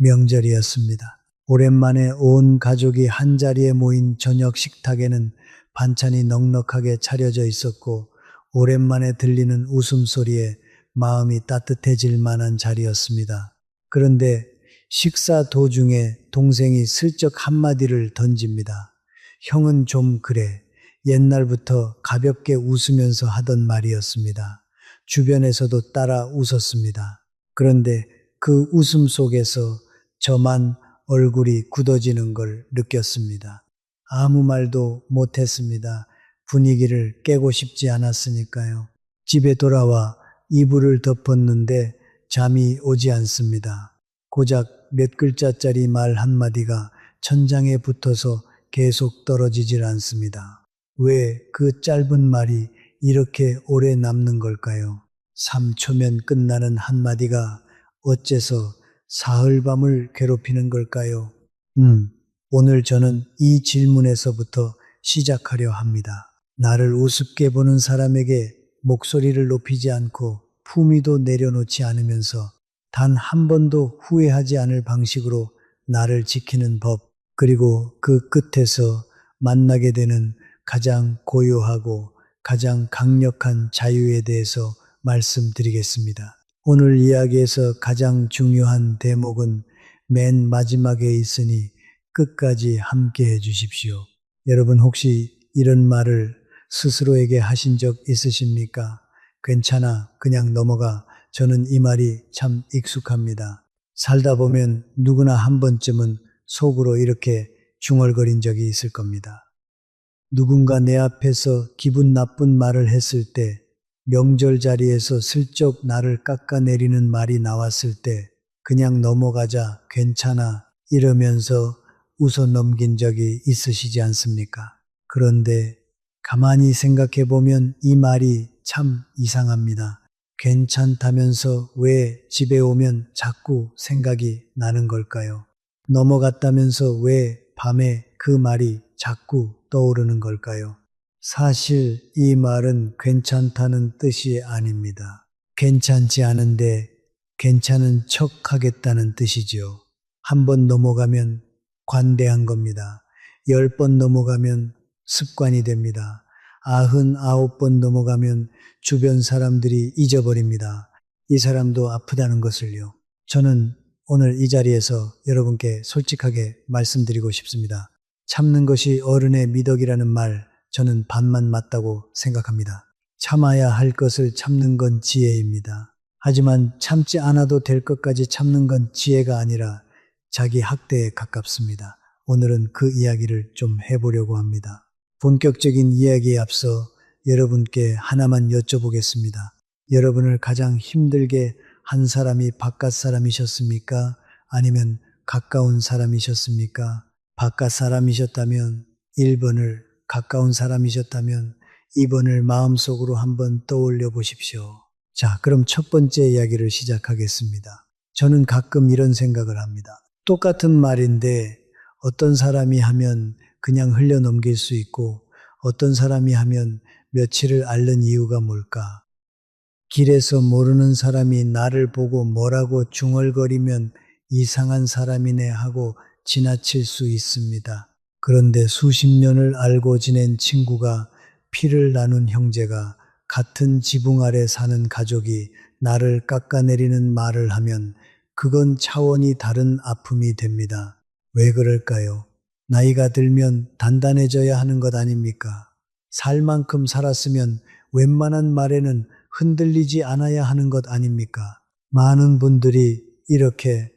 명절이었습니다. 오랜만에 온 가족이 한자리에 모인 저녁 식탁에는 반찬이 넉넉하게 차려져 있었고 오랜만에 들리는 웃음소리에 마음이 따뜻해질 만한 자리였습니다. 그런데 식사 도중에 동생이 슬쩍 한마디를 던집니다. 형은 좀 그래. 옛날부터 가볍게 웃으면서 하던 말이었습니다. 주변에서도 따라 웃었습니다. 그런데 그 웃음 속에서 저만 얼굴이 굳어지는 걸 느꼈습니다. 아무 말도 못했습니다. 분위기를 깨고 싶지 않았으니까요. 집에 돌아와 이불을 덮었는데 잠이 오지 않습니다. 고작 몇 글자짜리 말 한마디가 천장에 붙어서 계속 떨어지질 않습니다. 왜 그 짧은 말이 이렇게 오래 남는 걸까요? 3초면 끝나는 한마디가 어째서 사흘밤을 괴롭히는 걸까요? 오늘 저는 이 질문에서부터 시작하려 합니다. 나를 우습게 보는 사람에게 목소리를 높이지 않고 품위도 내려놓지 않으면서 단 한 번도 후회하지 않을 방식으로 나를 지키는 법, 그리고 그 끝에서 만나게 되는 가장 고요하고 가장 강력한 자유에 대해서 말씀드리겠습니다. 오늘 이야기에서 가장 중요한 대목은 맨 마지막에 있으니 끝까지 함께 해 주십시오. 여러분 혹시 이런 말을 스스로에게 하신 적 있으십니까? 괜찮아, 그냥 넘어가. 저는 이 말이 참 익숙합니다. 살다 보면 누구나 한 번쯤은 속으로 이렇게 중얼거린 적이 있을 겁니다. 누군가 내 앞에서 기분 나쁜 말을 했을 때, 명절 자리에서 슬쩍 나를 깎아내리는 말이 나왔을 때, 그냥 넘어가자, 괜찮아, 이러면서 웃어 넘긴 적이 있으시지 않습니까? 그런데 가만히 생각해 보면 이 말이 참 이상합니다. 괜찮다면서 왜 집에 오면 자꾸 생각이 나는 걸까요? 넘어갔다면서 왜 밤에 그 말이 자꾸 떠오르는 걸까요? 사실 이 말은 괜찮다는 뜻이 아닙니다. 괜찮지 않은데 괜찮은 척 하겠다는 뜻이죠. 한 번 넘어가면 관대한 겁니다. 10번 넘어가면 습관이 됩니다. 99번 넘어가면 주변 사람들이 잊어버립니다. 이 사람도 아프다는 것을요. 저는 오늘 이 자리에서 여러분께 솔직하게 말씀드리고 싶습니다. 참는 것이 어른의 미덕이라는 말, 저는 반만 맞다고 생각합니다. 참아야 할 것을 참는 건 지혜입니다. 하지만 참지 않아도 될 것까지 참는 건 지혜가 아니라 자기 학대에 가깝습니다. 오늘은 그 이야기를 좀 해보려고 합니다. 본격적인 이야기에 앞서 여러분께 하나만 여쭤보겠습니다. 여러분을 가장 힘들게 한 사람이 바깥 사람이셨습니까? 아니면 가까운 사람이셨습니까? 바깥 사람이셨다면 1번을, 가까운 사람이셨다면 2번을 마음속으로 한번 떠올려 보십시오. 자, 그럼 첫 번째 이야기를 시작하겠습니다. 저는 가끔 이런 생각을 합니다. 똑같은 말인데 어떤 사람이 하면 그냥 흘려넘길 수 있고 어떤 사람이 하면 며칠을 앓는 이유가 뭘까? 길에서 모르는 사람이 나를 보고 뭐라고 중얼거리면 이상한 사람이네 하고 지나칠 수 있습니다. 그런데 수십 년을 알고 지낸 친구가, 피를 나눈 형제가, 같은 지붕 아래 사는 가족이 나를 깎아내리는 말을 하면 그건 차원이 다른 아픔이 됩니다. 왜 그럴까요? 나이가 들면 단단해져야 하는 것 아닙니까? 살 만큼 살았으면 웬만한 말에는 흔들리지 않아야 하는 것 아닙니까? 많은 분들이 이렇게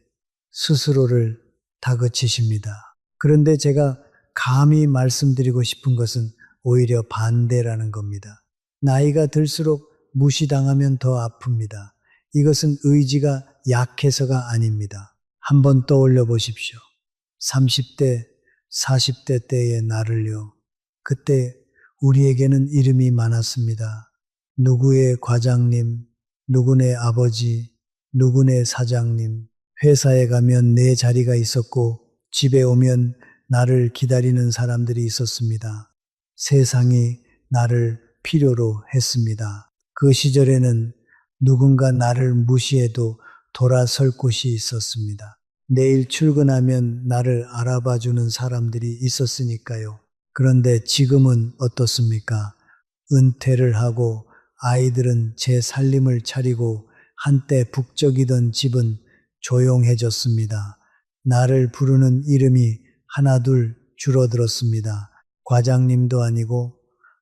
스스로를 다그치십니다. 그런데 제가 감히 말씀드리고 싶은 것은 오히려 반대라는 겁니다. 나이가 들수록 무시당하면 더 아픕니다. 이것은 의지가 약해서가 아닙니다. 한번 떠올려 보십시오. 30대, 40대 때의 나를요. 그때 우리에게는 이름이 많았습니다. 누구의 과장님, 누구네 아버지, 누구네 사장님. 회사에 가면 내 자리가 있었고 집에 오면 나를 기다리는 사람들이 있었습니다. 세상이 나를 필요로 했습니다. 그 시절에는 누군가 나를 무시해도 돌아설 곳이 있었습니다. 내일 출근하면 나를 알아봐 주는 사람들이 있었으니까요. 그런데 지금은 어떻습니까? 은퇴를 하고 아이들은 제 살림을 차리고 한때 북적이던 집은 조용해졌습니다. 나를 부르는 이름이 하나둘 줄어들었습니다. 과장님도 아니고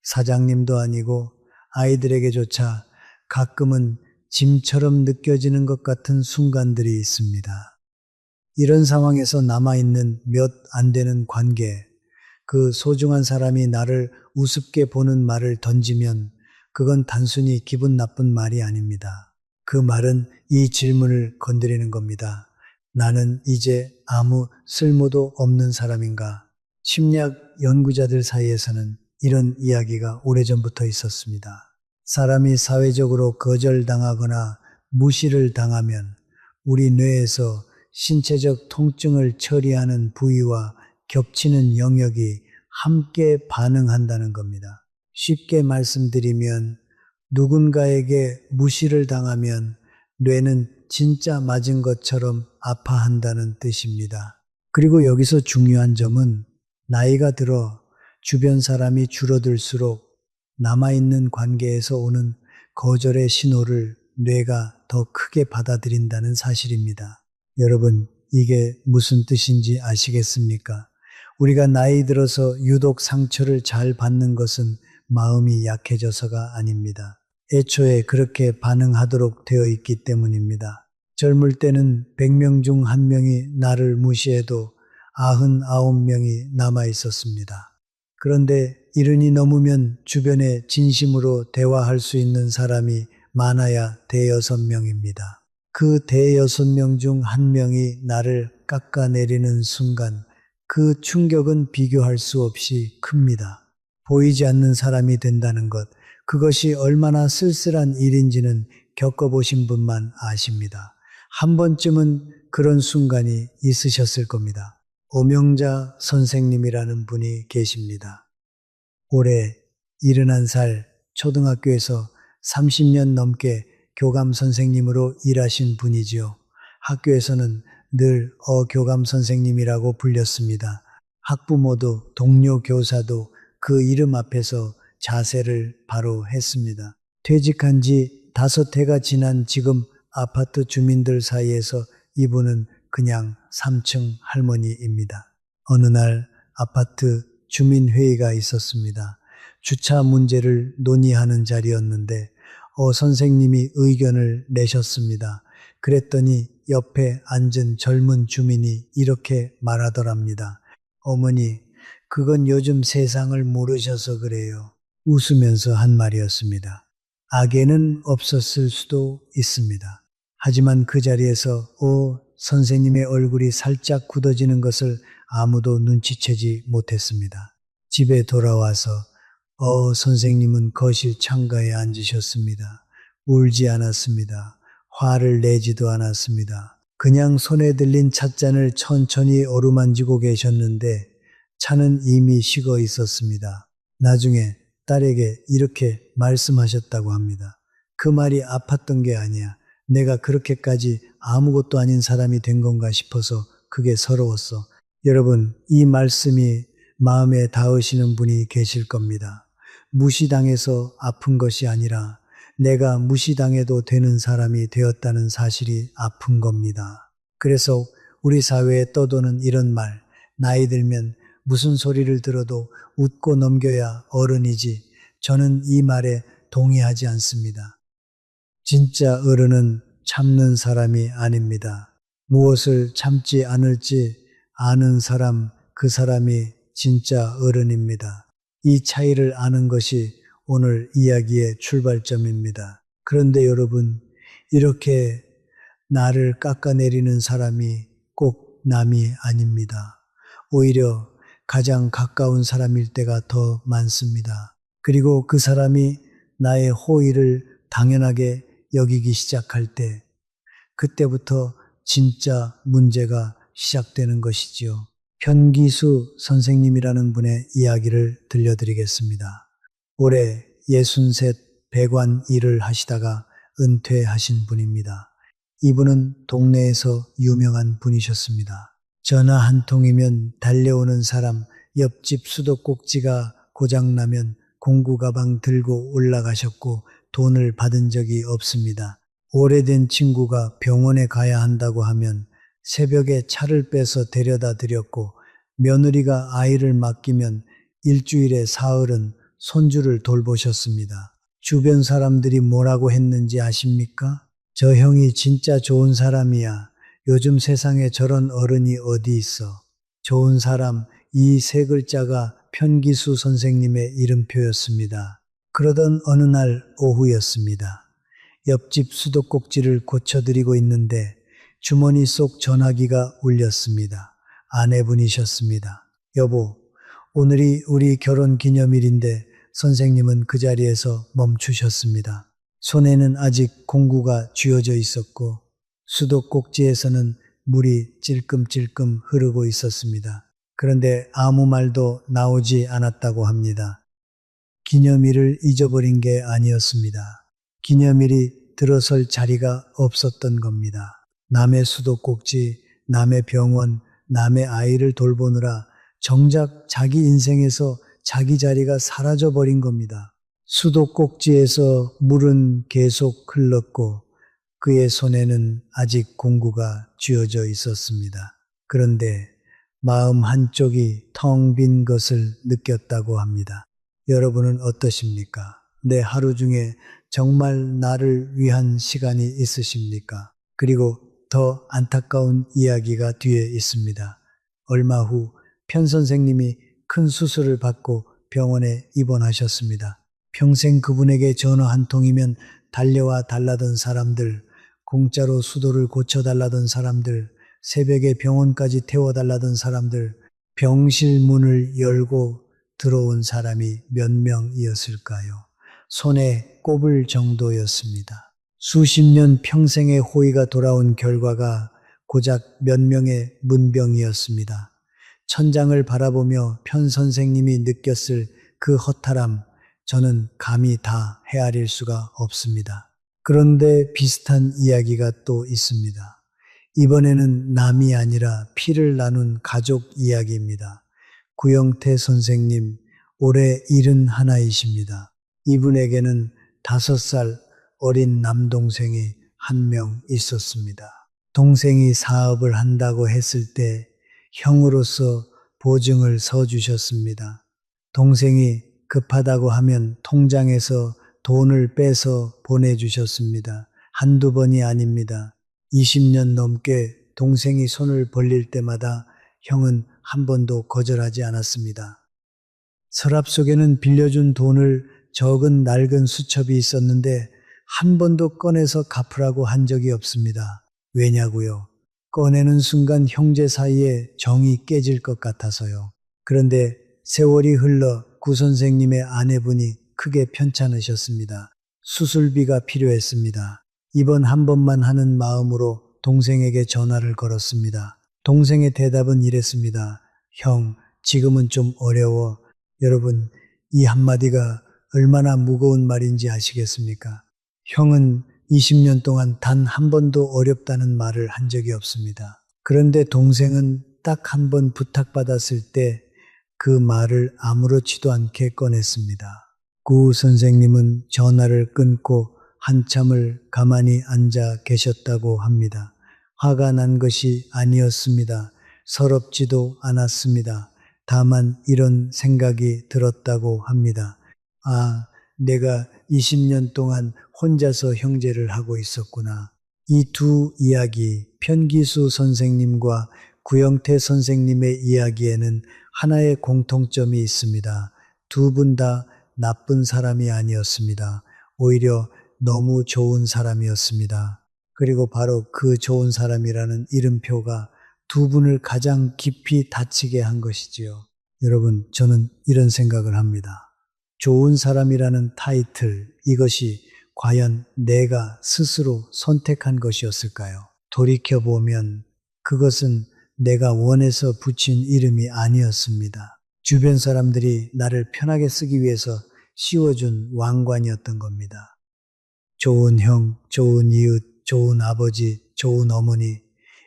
사장님도 아니고 아이들에게조차 가끔은 짐처럼 느껴지는 것 같은 순간들이 있습니다. 이런 상황에서 남아있는 몇 안 되는 관계, 그 소중한 사람이 나를 우습게 보는 말을 던지면 그건 단순히 기분 나쁜 말이 아닙니다. 그 말은 이 질문을 건드리는 겁니다. 나는 이제 아무 쓸모도 없는 사람인가? 심리학 연구자들 사이에서는 이런 이야기가 오래전부터 있었습니다. 사람이 사회적으로 거절당하거나 무시를 당하면 우리 뇌에서 신체적 통증을 처리하는 부위와 겹치는 영역이 함께 반응한다는 겁니다. 쉽게 말씀드리면 누군가에게 무시를 당하면 뇌는 진짜 맞은 것처럼 아파한다는 뜻입니다. 그리고 여기서 중요한 점은 나이가 들어 주변 사람이 줄어들수록 남아있는 관계에서 오는 거절의 신호를 뇌가 더 크게 받아들인다는 사실입니다. 여러분, 이게 무슨 뜻인지 아시겠습니까? 우리가 나이 들어서 유독 상처를 잘 받는 것은 마음이 약해져서가 아닙니다. 애초에 그렇게 반응하도록 되어 있기 때문입니다. 젊을 때는 100명 중 1명이 나를 무시해도 99명이 남아 있었습니다. 그런데 이른이 넘으면 주변에 진심으로 대화할 수 있는 사람이 많아야 대여섯 명입니다. 그 대여섯 명 중 1명이 나를 깎아내리는 순간 그 충격은 비교할 수 없이 큽니다. 보이지 않는 사람이 된다는 것, 그것이 얼마나 쓸쓸한 일인지는 겪어보신 분만 아십니다. 한 번쯤은 그런 순간이 있으셨을 겁니다. 오명자 선생님이라는 분이 계십니다. 올해 71살 초등학교에서 30년 넘게 교감 선생님으로 일하신 분이지요. 학교에서는 늘 교감 선생님이라고 불렸습니다. 학부모도 동료 교사도 그 이름 앞에서 자세를 바로 했습니다. 퇴직한 지 5해가 지난 지금 아파트 주민들 사이에서 이분은 그냥 3층 할머니입니다. 어느 날 아파트 주민회의가 있었습니다. 주차 문제를 논의하는 자리였는데 선생님이 의견을 내셨습니다. 그랬더니 옆에 앉은 젊은 주민이 이렇게 말하더랍니다. 어머니, 그건 요즘 세상을 모르셔서 그래요. 웃으면서 한 말이었습니다. 악에는 없었을 수도 있습니다. 하지만 그 자리에서 선생님의 얼굴이 살짝 굳어지는 것을 아무도 눈치채지 못했습니다. 집에 돌아와서 선생님은 거실 창가에 앉으셨습니다. 울지 않았습니다. 화를 내지도 않았습니다. 그냥 손에 들린 찻잔을 천천히 어루만지고 계셨는데 차는 이미 식어 있었습니다. 나중에 딸에게 이렇게 말씀하셨다고 합니다. 그 말이 아팠던 게 아니야. 내가 그렇게까지 아무것도 아닌 사람이 된 건가 싶어서 그게 서러웠어. 여러분, 이 말씀이 마음에 닿으시는 분이 계실 겁니다. 무시당해서 아픈 것이 아니라 내가 무시당해도 되는 사람이 되었다는 사실이 아픈 겁니다. 그래서 우리 사회에 떠도는 이런 말, 나이 들면 무슨 소리를 들어도 웃고 넘겨야 어른이지. 저는 이 말에 동의하지 않습니다. 진짜 어른은 참는 사람이 아닙니다. 무엇을 참지 않을지 아는 사람, 그 사람이 진짜 어른입니다. 이 차이를 아는 것이 오늘 이야기의 출발점입니다. 그런데 여러분, 이렇게 나를 깎아내리는 사람이 꼭 남이 아닙니다. 오히려 가장 가까운 사람일 때가 더 많습니다. 그리고 그 사람이 나의 호의를 당연하게 여기기 시작할 때, 그때부터 진짜 문제가 시작되는 것이지요. 현기수 선생님이라는 분의 이야기를 들려드리겠습니다. 올해 63 배관 일을 하시다가 은퇴하신 분입니다. 이분은 동네에서 유명한 분이셨습니다. 전화 한 통이면 달려오는 사람, 옆집 수도꼭지가 고장나면 공구 가방 들고 올라가셨고 돈을 받은 적이 없습니다. 오래된 친구가 병원에 가야 한다고 하면 새벽에 차를 빼서 데려다 드렸고 며느리가 아이를 맡기면 일주일에 사흘은 손주를 돌보셨습니다. 주변 사람들이 뭐라고 했는지 아십니까? 저 형이 진짜 좋은 사람이야. 요즘 세상에 저런 어른이 어디 있어. 좋은 사람, 이 세 글자가 편기수 선생님의 이름표였습니다. 그러던 어느 날 오후였습니다. 옆집 수도꼭지를 고쳐드리고 있는데 주머니 속 전화기가 울렸습니다. 아내분이셨습니다. 여보, 오늘이 우리 결혼 기념일인데 선생님은 그 자리에서 멈추셨습니다. 손에는 아직 공구가 쥐어져 있었고 수도꼭지에서는 물이 찔끔찔끔 흐르고 있었습니다. 그런데 아무 말도 나오지 않았다고 합니다. 기념일을 잊어버린 게 아니었습니다. 기념일이 들어설 자리가 없었던 겁니다. 남의 수도꼭지, 남의 병원, 남의 아이를 돌보느라 정작 자기 인생에서 자기 자리가 사라져버린 겁니다. 수도꼭지에서 물은 계속 흘렀고 그의 손에는 아직 공구가 쥐어져 있었습니다. 그런데 마음 한쪽이 텅 빈 것을 느꼈다고 합니다. 여러분은 어떠십니까? 내 하루 중에 정말 나를 위한 시간이 있으십니까? 그리고 더 안타까운 이야기가 뒤에 있습니다. 얼마 후 편 선생님이 큰 수술을 받고 병원에 입원하셨습니다. 평생 그분에게 전화 한 통이면 달려와 달라던 사람들, 공짜로 수도를 고쳐달라던 사람들, 새벽에 병원까지 태워달라던 사람들, 병실 문을 열고 들어온 사람이 몇 명이었을까요? 손에 꼽을 정도였습니다. 수십 년 평생의 호의가 돌아온 결과가 고작 몇 명의 문병이었습니다. 천장을 바라보며 편 선생님이 느꼈을 그 허탈함, 저는 감히 다 헤아릴 수가 없습니다. 그런데 비슷한 이야기가 또 있습니다. 이번에는 남이 아니라 피를 나눈 가족 이야기입니다. 구영태 선생님, 올해 71이십니다. 이분에게는 5살 어린 남동생이 한 명 있었습니다. 동생이 사업을 한다고 했을 때 형으로서 보증을 서주셨습니다. 동생이 급하다고 하면 통장에서 돈을 빼서 보내주셨습니다. 한두 번이 아닙니다. 20년 넘게 동생이 손을 벌릴 때마다 형은 한 번도 거절하지 않았습니다. 서랍 속에는 빌려준 돈을 적은 낡은 수첩이 있었는데 한 번도 꺼내서 갚으라고 한 적이 없습니다. 왜냐고요? 꺼내는 순간 형제 사이에 정이 깨질 것 같아서요. 그런데 세월이 흘러 구 선생님의 아내분이 크게 편찮으셨습니다. 수술비가 필요했습니다. 이번 한 번만 하는 마음으로 동생에게 전화를 걸었습니다. 동생의 대답은 이랬습니다. 형, 지금은 좀 어려워. 여러분, 이 한마디가 얼마나 무거운 말인지 아시겠습니까? 형은 20년 동안 단 한 번도 어렵다는 말을 한 적이 없습니다. 그런데 동생은 딱 한 번 부탁받았을 때 그 말을 아무렇지도 않게 꺼냈습니다. 구 선생님은 전화를 끊고 한참을 가만히 앉아 계셨다고 합니다. 화가 난 것이 아니었습니다. 서럽지도 않았습니다. 다만 이런 생각이 들었다고 합니다. 아, 내가 20년 동안 혼자서 형제를 하고 있었구나. 이 두 이야기, 편기수 선생님과 구영태 선생님의 이야기에는 하나의 공통점이 있습니다. 두 분 다 나쁜 사람이 아니었습니다. 오히려 너무 좋은 사람이었습니다. 그리고 바로 그 좋은 사람이라는 이름표가 두 분을 가장 깊이 다치게 한 것이지요. 여러분, 저는 이런 생각을 합니다. 좋은 사람이라는 타이틀, 이것이 과연 내가 스스로 선택한 것이었을까요? 돌이켜보면 그것은 내가 원해서 붙인 이름이 아니었습니다. 주변 사람들이 나를 편하게 쓰기 위해서 씌워준 왕관이었던 겁니다. 좋은 형, 좋은 이웃, 좋은 아버지, 좋은 어머니,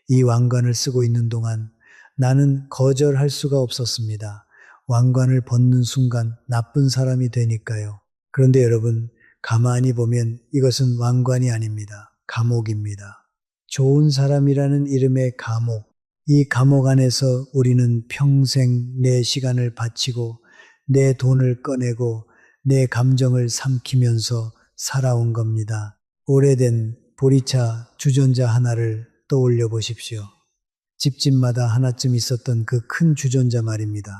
이 왕관을 쓰고 있는 동안 나는 거절할 수가 없었습니다. 왕관을 벗는 순간 나쁜 사람이 되니까요. 그런데 여러분, 가만히 보면 이것은 왕관이 아닙니다. 감옥입니다. 좋은 사람이라는 이름의 감옥. 이 감옥 안에서 우리는 평생 내 시간을 바치고 내 돈을 꺼내고 내 감정을 삼키면서 살아온 겁니다. 오래된 보리차 주전자 하나를 떠올려 보십시오. 집집마다 하나쯤 있었던 그 큰 주전자 말입니다.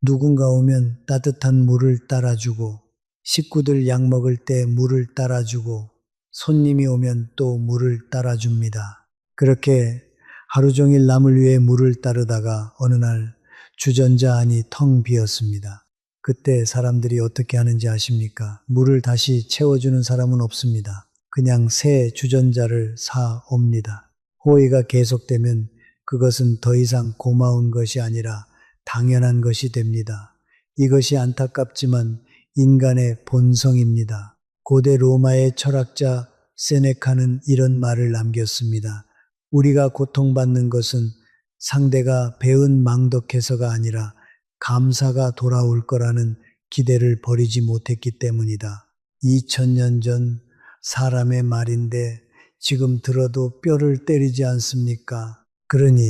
누군가 오면 따뜻한 물을 따라주고, 식구들 약 먹을 때 물을 따라주고, 손님이 오면 또 물을 따라줍니다. 그렇게 하루 종일 남을 위해 물을 따르다가 어느 날 주전자 안이 텅 비었습니다. 그때 사람들이 어떻게 하는지 아십니까? 물을 다시 채워주는 사람은 없습니다. 그냥 새 주전자를 사 옵니다. 호의가 계속되면 그것은 더 이상 고마운 것이 아니라 당연한 것이 됩니다. 이것이 안타깝지만 인간의 본성입니다. 고대 로마의 철학자 세네카는 이런 말을 남겼습니다. 우리가 고통받는 것은 상대가 배은 망덕해서가 아니라 감사가 돌아올 거라는 기대를 버리지 못했기 때문이다. 2000년 전 사람의 말인데 지금 들어도 뼈를 때리지 않습니까? 그러니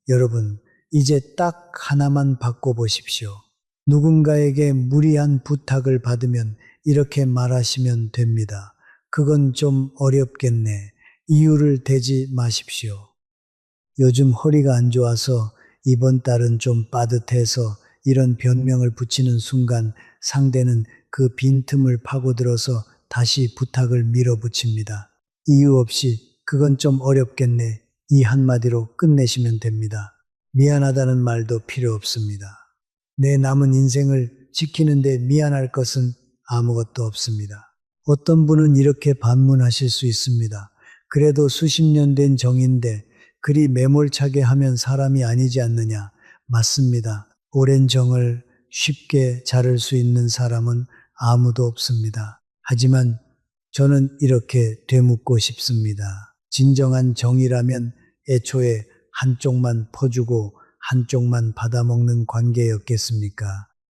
여러분, 이제 딱 하나만 바꿔보십시오. 누군가에게 무리한 부탁을 받으면 이렇게 말하시면 됩니다. 그건 좀 어렵겠네. 이유를 대지 마십시오. 요즘 허리가 안 좋아서 이번 달은 좀 빠듯해서 이런 변명을 붙이는 순간 상대는 그 빈틈을 파고들어서 다시 부탁을 밀어붙입니다. 이유 없이 그건 좀 어렵겠네. 이 한마디로 끝내시면 됩니다. 미안하다는 말도 필요 없습니다. 내 남은 인생을 지키는데 미안할 것은 아무것도 없습니다. 어떤 분은 이렇게 반문하실 수 있습니다. 그래도 수십 년 된 정인데 그리 매몰차게 하면 사람이 아니지 않느냐. 맞습니다. 오랜 정을 쉽게 자를 수 있는 사람은 아무도 없습니다. 하지만 저는 이렇게 되묻고 싶습니다. 진정한 정이라면 애초에 한쪽만 퍼주고 한쪽만 받아먹는 관계였겠습니까?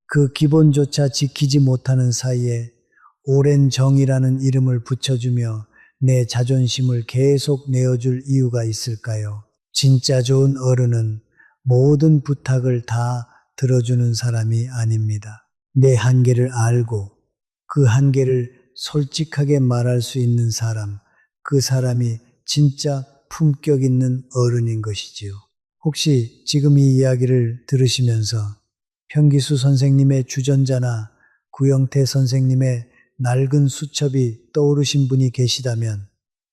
그 기본조차 지키지 못하는 사이에 오랜 정이라는 이름을 붙여주며 내 자존심을 계속 내어줄 이유가 있을까요? 진짜 좋은 어른은 모든 부탁을 다 들어주는 사람이 아닙니다. 내 한계를 알고 그 한계를 솔직하게 말할 수 있는 사람, 그 사람이 진짜 품격 있는 어른인 것이지요. 혹시 지금 이 이야기를 들으시면서 평기수 선생님의 주전자나 구영태 선생님의 낡은 수첩이 떠오르신 분이 계시다면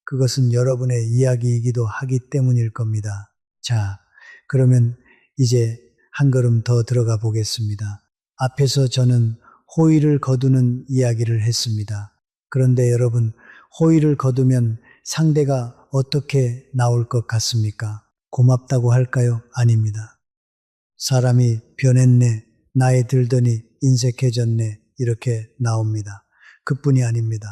그것은 여러분의 이야기이기도 하기 때문일 겁니다. 자, 그러면 이제 한 걸음 더 들어가 보겠습니다. 앞에서 저는 호의를 거두는 이야기를 했습니다. 그런데 여러분, 호의를 거두면 상대가 어떻게 나올 것 같습니까? 고맙다고 할까요? 아닙니다. 사람이 변했네, 나이 들더니 인색해졌네, 이렇게 나옵니다. 그뿐이 아닙니다.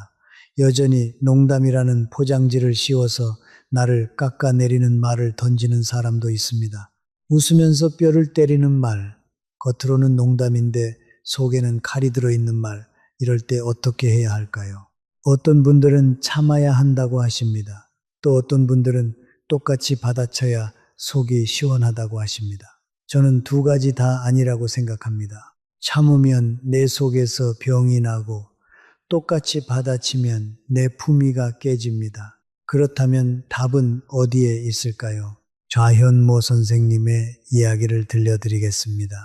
여전히 농담이라는 포장지를 씌워서 나를 깎아내리는 말을 던지는 사람도 있습니다. 웃으면서 뼈를 때리는 말, 겉으로는 농담인데 속에는 칼이 들어있는 말, 이럴 때 어떻게 해야 할까요? 어떤 분들은 참아야 한다고 하십니다. 또 어떤 분들은 똑같이 받아쳐야 속이 시원하다고 하십니다. 저는 두 가지 다 아니라고 생각합니다. 참으면 내 속에서 병이 나고 똑같이 받아치면 내 품위가 깨집니다. 그렇다면 답은 어디에 있을까요? 좌현모 선생님의 이야기를 들려드리겠습니다.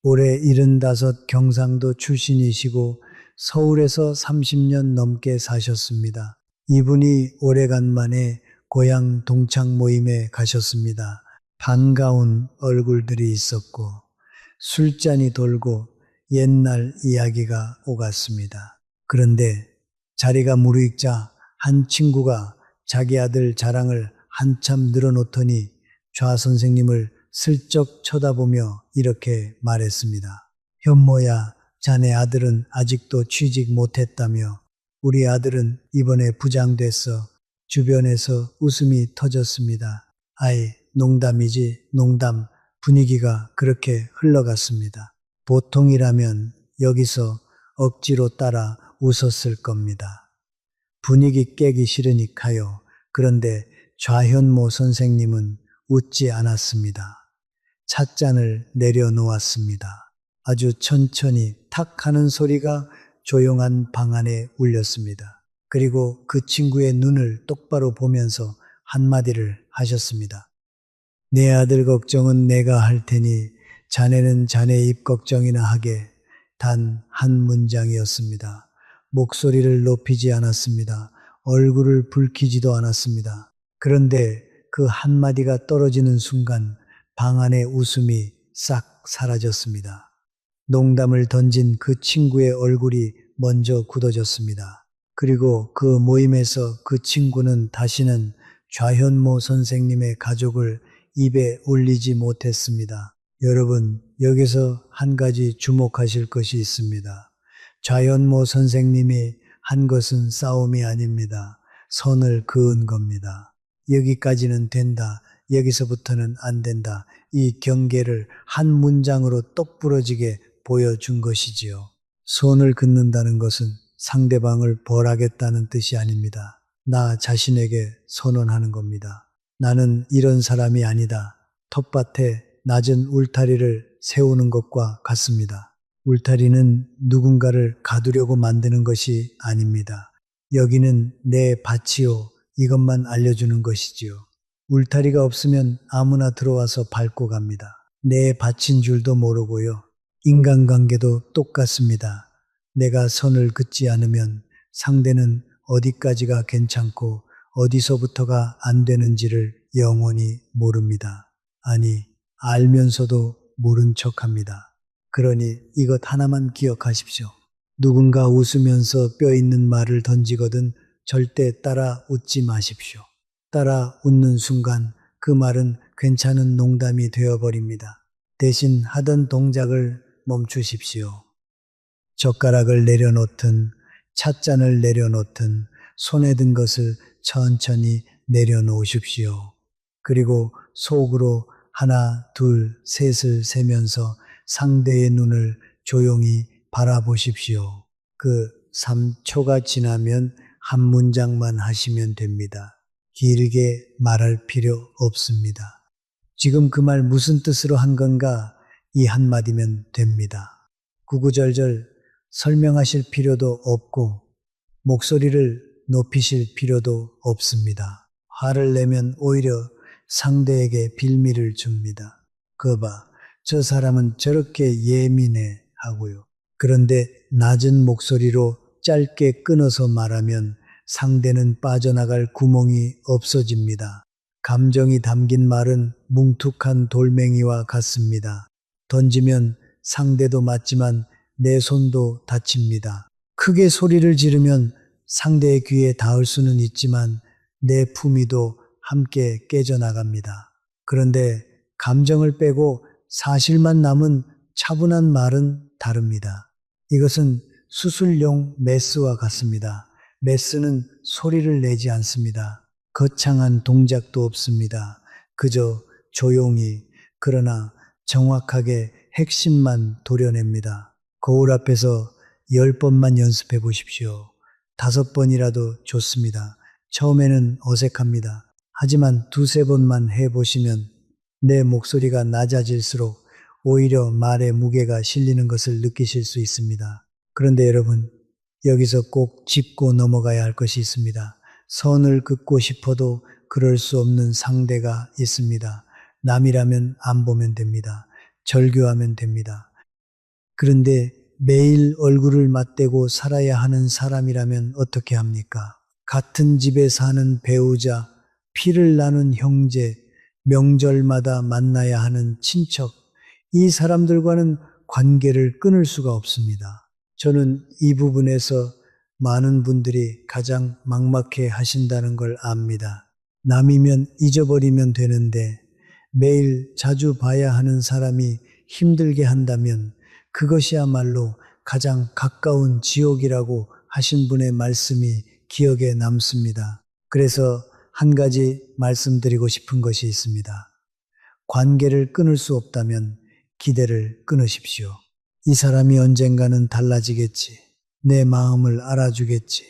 올해 75 경상도 출신이시고 서울에서 30년 넘게 사셨습니다. 이분이 오래간만에 고향 동창 모임에 가셨습니다. 반가운 얼굴들이 있었고 술잔이 돌고 옛날 이야기가 오갔습니다. 그런데 자리가 무르익자 한 친구가 자기 아들 자랑을 한참 늘어놓더니 좌 선생님을 슬쩍 쳐다보며 이렇게 말했습니다. 현모야, 자네 아들은 아직도 취직 못했다며 우리 아들은 이번에 부장 됐어. 주변에서 웃음이 터졌습니다. 아이, 농담이지, 농담. 분위기가 그렇게 흘러갔습니다. 보통이라면 여기서 억지로 따라 웃었을 겁니다. 분위기 깨기 싫으니까요. 그런데 좌현모 선생님은 웃지 않았습니다. 찻잔을 내려놓았습니다. 아주 천천히 탁 하는 소리가 조용한 방 안에 울렸습니다. 그리고 그 친구의 눈을 똑바로 보면서 한마디를 하셨습니다. 내 아들 걱정은 내가 할 테니 자네는 자네 입 걱정이나 하게. 단 한 문장이었습니다. 목소리를 높이지 않았습니다. 얼굴을 붉히지도 않았습니다. 그런데 그 한마디가 떨어지는 순간 방 안의 웃음이 싹 사라졌습니다. 농담을 던진 그 친구의 얼굴이 먼저 굳어졌습니다. 그리고 그 모임에서 그 친구는 다시는 좌현모 선생님의 가족을 입에 올리지 못했습니다. 여러분, 여기서 한 가지 주목하실 것이 있습니다. 좌현모 선생님이 한 것은 싸움이 아닙니다. 선을 그은 겁니다. 여기까지는 된다. 여기서부터는 안 된다. 이 경계를 한 문장으로 똑부러지게 보여준 것이지요. 선을 긋는다는 것은 상대방을 벌하겠다는 뜻이 아닙니다. 나 자신에게 선언하는 겁니다. 나는 이런 사람이 아니다. 텃밭에 낮은 울타리를 세우는 것과 같습니다. 울타리는 누군가를 가두려고 만드는 것이 아닙니다. 여기는 내 밭이요. 이것만 알려주는 것이지요. 울타리가 없으면 아무나 들어와서 밟고 갑니다. 내 밭인 줄도 모르고요. 인간관계도 똑같습니다. 내가 선을 긋지 않으면 상대는 어디까지가 괜찮고 어디서부터가 안 되는지를 영원히 모릅니다. 아니, 알면서도 모른 척합니다. 그러니 이것 하나만 기억하십시오. 누군가 웃으면서 뼈 있는 말을 던지거든 절대 따라 웃지 마십시오. 따라 웃는 순간 그 말은 괜찮은 농담이 되어버립니다. 대신 하던 동작을 멈추십시오. 젓가락을 내려놓든 찻잔을 내려놓든 손에 든 것을 천천히 내려놓으십시오. 그리고 속으로 하나, 둘, 셋을 세면서 상대의 눈을 조용히 바라보십시오. 그 3초가 지나면 한 문장만 하시면 됩니다. 길게 말할 필요 없습니다. 지금 그 말 무슨 뜻으로 한 건가? 이 한마디면 됩니다. 구구절절 설명하실 필요도 없고 목소리를 높이실 필요도 없습니다. 화를 내면 오히려 상대에게 빌미를 줍니다. 거봐, 저 사람은 저렇게 예민해 하고요. 그런데 낮은 목소리로 짧게 끊어서 말하면 상대는 빠져나갈 구멍이 없어집니다. 감정이 담긴 말은 뭉툭한 돌멩이와 같습니다. 던지면 상대도 맞지만 내 손도 다칩니다. 크게 소리를 지르면 상대의 귀에 닿을 수는 있지만 내 품위도 함께 깨져나갑니다. 그런데 감정을 빼고 사실만 남은 차분한 말은 다릅니다. 이것은 수술용 메스와 같습니다. 메스는 소리를 내지 않습니다. 거창한 동작도 없습니다. 그저 조용히 그러나 정확하게 핵심만 도려냅니다. 거울 앞에서 10번만 연습해 보십시오. 5번이라도 좋습니다. 처음에는 어색합니다. 하지만 2-3번만 해보시면 내 목소리가 낮아질수록 오히려 말의 무게가 실리는 것을 느끼실 수 있습니다. 그런데 여러분, 여기서 꼭 짚고 넘어가야 할 것이 있습니다. 선을 긋고 싶어도 그럴 수 없는 상대가 있습니다. 남이라면 안 보면 됩니다. 절교하면 됩니다. 그런데 매일 얼굴을 맞대고 살아야 하는 사람이라면 어떻게 합니까? 같은 집에 사는 배우자, 피를 나눈 형제, 명절마다 만나야 하는 친척, 이 사람들과는 관계를 끊을 수가 없습니다. 저는 이 부분에서 많은 분들이 가장 막막해 하신다는 걸 압니다. 남이면 잊어버리면 되는데 매일 자주 봐야 하는 사람이 힘들게 한다면 그것이야말로 가장 가까운 지옥이라고 하신 분의 말씀이 기억에 남습니다. 그래서 한 가지 말씀드리고 싶은 것이 있습니다. 관계를 끊을 수 없다면 기대를 끊으십시오. 이 사람이 언젠가는 달라지겠지. 내 마음을 알아주겠지.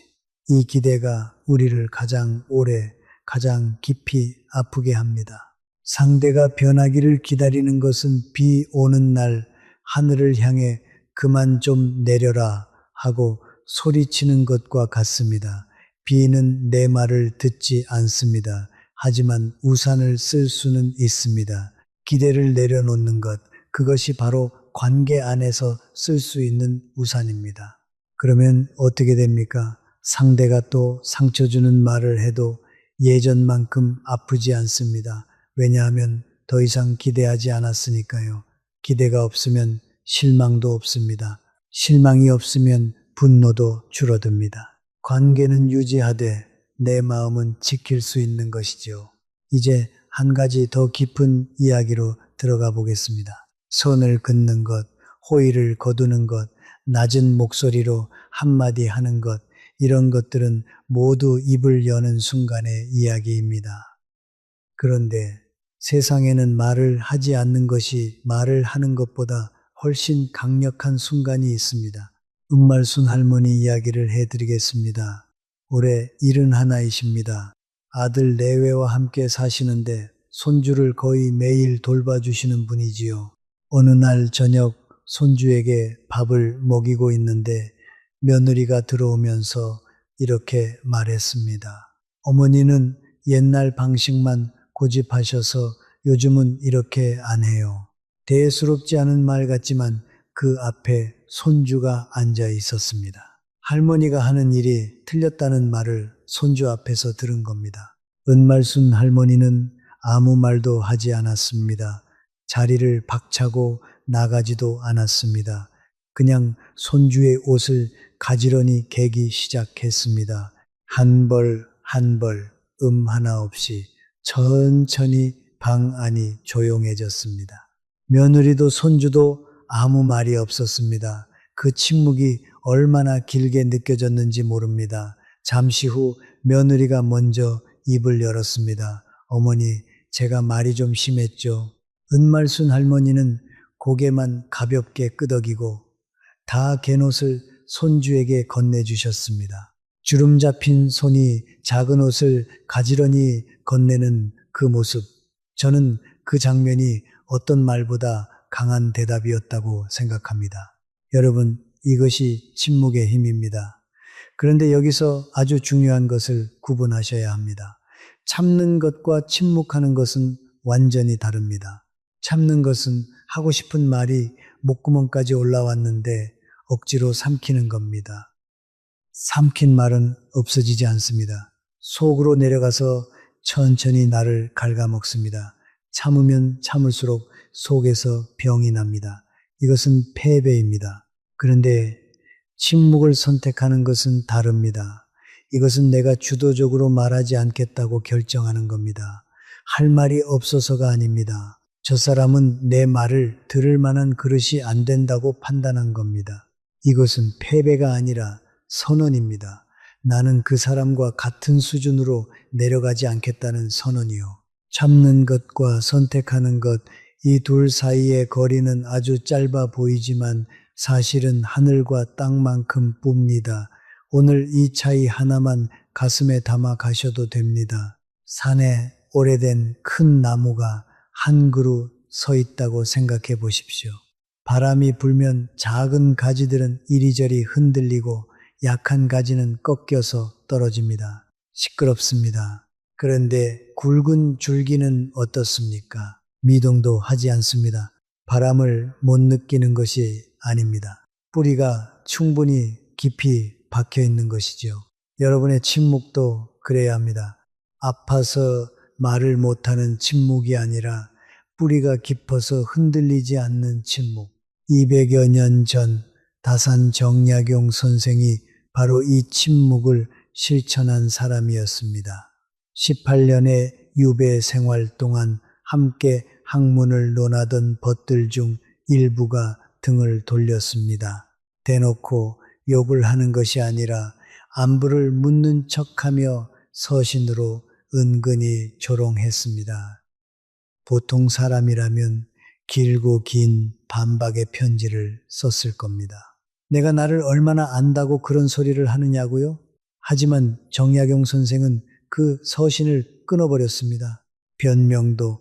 이 기대가 우리를 가장 오래, 가장 깊이 아프게 합니다. 상대가 변하기를 기다리는 것은 비 오는 날 하늘을 향해 그만 좀 내려라 하고 소리치는 것과 같습니다. 비는 내 말을 듣지 않습니다. 하지만 우산을 쓸 수는 있습니다. 기대를 내려놓는 것, 그것이 바로 관계 안에서 쓸 수 있는 우산입니다. 그러면 어떻게 됩니까? 상대가 또 상처 주는 말을 해도 예전만큼 아프지 않습니다. 왜냐하면 더 이상 기대하지 않았으니까요. 기대가 없으면 실망도 없습니다. 실망이 없으면 분노도 줄어듭니다. 관계는 유지하되 내 마음은 지킬 수 있는 것이죠. 이제 한 가지 더 깊은 이야기로 들어가 보겠습니다. 선을 긋는 것, 호의를 거두는 것, 낮은 목소리로 한마디 하는 것, 이런 것들은 모두 입을 여는 순간의 이야기입니다. 그런데 세상에는 말을 하지 않는 것이 말을 하는 것보다 훨씬 강력한 순간이 있습니다. 은말순 할머니 이야기를 해드리겠습니다. 올해 71이십니다. 아들 내외와 함께 사시는데 손주를 거의 매일 돌봐주시는 분이지요. 어느 날 저녁 손주에게 밥을 먹이고 있는데 며느리가 들어오면서 이렇게 말했습니다. 어머니는 옛날 방식만 고집하셔서 요즘은 이렇게 안 해요. 대수롭지 않은 말 같지만 그 앞에 손주가 앉아 있었습니다. 할머니가 하는 일이 틀렸다는 말을 손주 앞에서 들은 겁니다. 은말순 할머니는 아무 말도 하지 않았습니다. 자리를 박차고 나가지도 않았습니다. 그냥 손주의 옷을 가지런히 개기 시작했습니다. 한 벌 한 벌 하나 없이 천천히 방 안이 조용해졌습니다. 며느리도 손주도 아무 말이 없었습니다. 그 침묵이 얼마나 길게 느껴졌는지 모릅니다. 잠시 후 며느리가 먼저 입을 열었습니다. 어머니, 제가 말이 좀 심했죠. 은말순 할머니는 고개만 가볍게 끄덕이고 다 갠옷을 손주에게 건네주셨습니다. 주름 잡힌 손이 작은 옷을 가지런히 건네는 그 모습, 저는 그 장면이 어떤 말보다 강한 대답이었다고 생각합니다. 여러분, 이것이 침묵의 힘입니다. 그런데 여기서 아주 중요한 것을 구분하셔야 합니다. 참는 것과 침묵하는 것은 완전히 다릅니다. 참는 것은 하고 싶은 말이 목구멍까지 올라왔는데 억지로 삼키는 겁니다. 삼킨 말은 없어지지 않습니다. 속으로 내려가서 천천히 나를 갉아먹습니다. 참으면 참을수록 속에서 병이 납니다. 이것은 패배입니다. 그런데 침묵을 선택하는 것은 다릅니다. 이것은 내가 주도적으로 말하지 않겠다고 결정하는 겁니다. 할 말이 없어서가 아닙니다. 저 사람은 내 말을 들을 만한 그릇이 안 된다고 판단한 겁니다. 이것은 패배가 아니라 선언입니다. 나는 그 사람과 같은 수준으로 내려가지 않겠다는 선언이요. 참는 것과 선택하는 것, 이 둘 사이의 거리는 아주 짧아 보이지만 사실은 하늘과 땅만큼 뿝니다. 오늘 이 차이 하나만 가슴에 담아 가셔도 됩니다. 산에 오래된 큰 나무가 한 그루 서 있다고 생각해 보십시오. 바람이 불면 작은 가지들은 이리저리 흔들리고 약한 가지는 꺾여서 떨어집니다. 시끄럽습니다. 그런데 굵은 줄기는 어떻습니까? 미동도 하지 않습니다. 바람을 못 느끼는 것이 아닙니다. 뿌리가 충분히 깊이 박혀 있는 것이죠. 여러분의 침묵도 그래야 합니다. 아파서 말을 못하는 침묵이 아니라 뿌리가 깊어서 흔들리지 않는 침묵. 200여 년 전 다산 정약용 선생이 바로 이 침묵을 실천한 사람이었습니다. 18년의 유배 생활 동안 함께 학문을 논하던 벗들 중 일부가 등을 돌렸습니다. 대놓고 욕을 하는 것이 아니라 안부를 묻는 척하며 서신으로 은근히 조롱했습니다. 보통 사람이라면 길고 긴 반박의 편지를 썼을 겁니다. 내가 나를 얼마나 안다고 그런 소리를 하느냐고요? 하지만 정약용 선생은 그 서신을 끊어버렸습니다. 변명도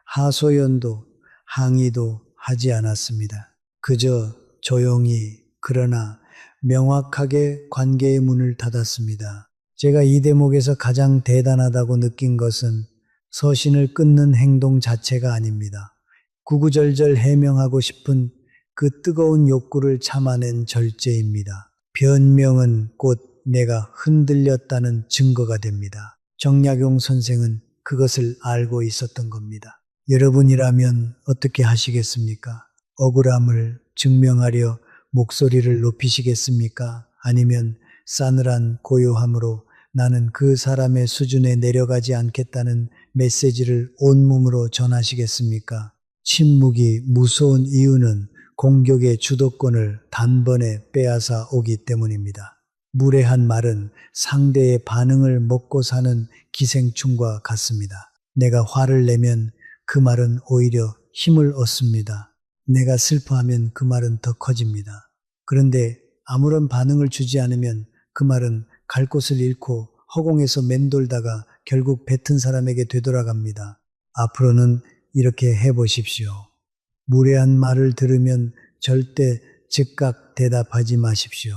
하소연도 항의도 하지 않았습니다. 그저 조용히 그러나 명확하게 관계의 문을 닫았습니다. 제가 이 대목에서 가장 대단하다고 느낀 것은 서신을 끊는 행동 자체가 아닙니다. 구구절절 해명하고 싶은 그 뜨거운 욕구를 참아낸 절제입니다. 변명은 곧 내가 흔들렸다는 증거가 됩니다. 정약용 선생은 그것을 알고 있었던 겁니다. 여러분이라면 어떻게 하시겠습니까? 억울함을 증명하려 목소리를 높이시겠습니까? 아니면 싸늘한 고요함으로 나는 그 사람의 수준에 내려가지 않겠다는 메시지를 온몸으로 전하시겠습니까? 침묵이 무서운 이유는 공격의 주도권을 단번에 빼앗아 오기 때문입니다. 무례한 말은 상대의 반응을 먹고 사는 기생충과 같습니다. 내가 화를 내면 그 말은 오히려 힘을 얻습니다. 내가 슬퍼하면 그 말은 더 커집니다. 그런데 아무런 반응을 주지 않으면 그 말은 갈 곳을 잃고 허공에서 맴돌다가 결국 뱉은 사람에게 되돌아갑니다. 앞으로는 이렇게 해보십시오. 무례한 말을 들으면 절대 즉각 대답하지 마십시오.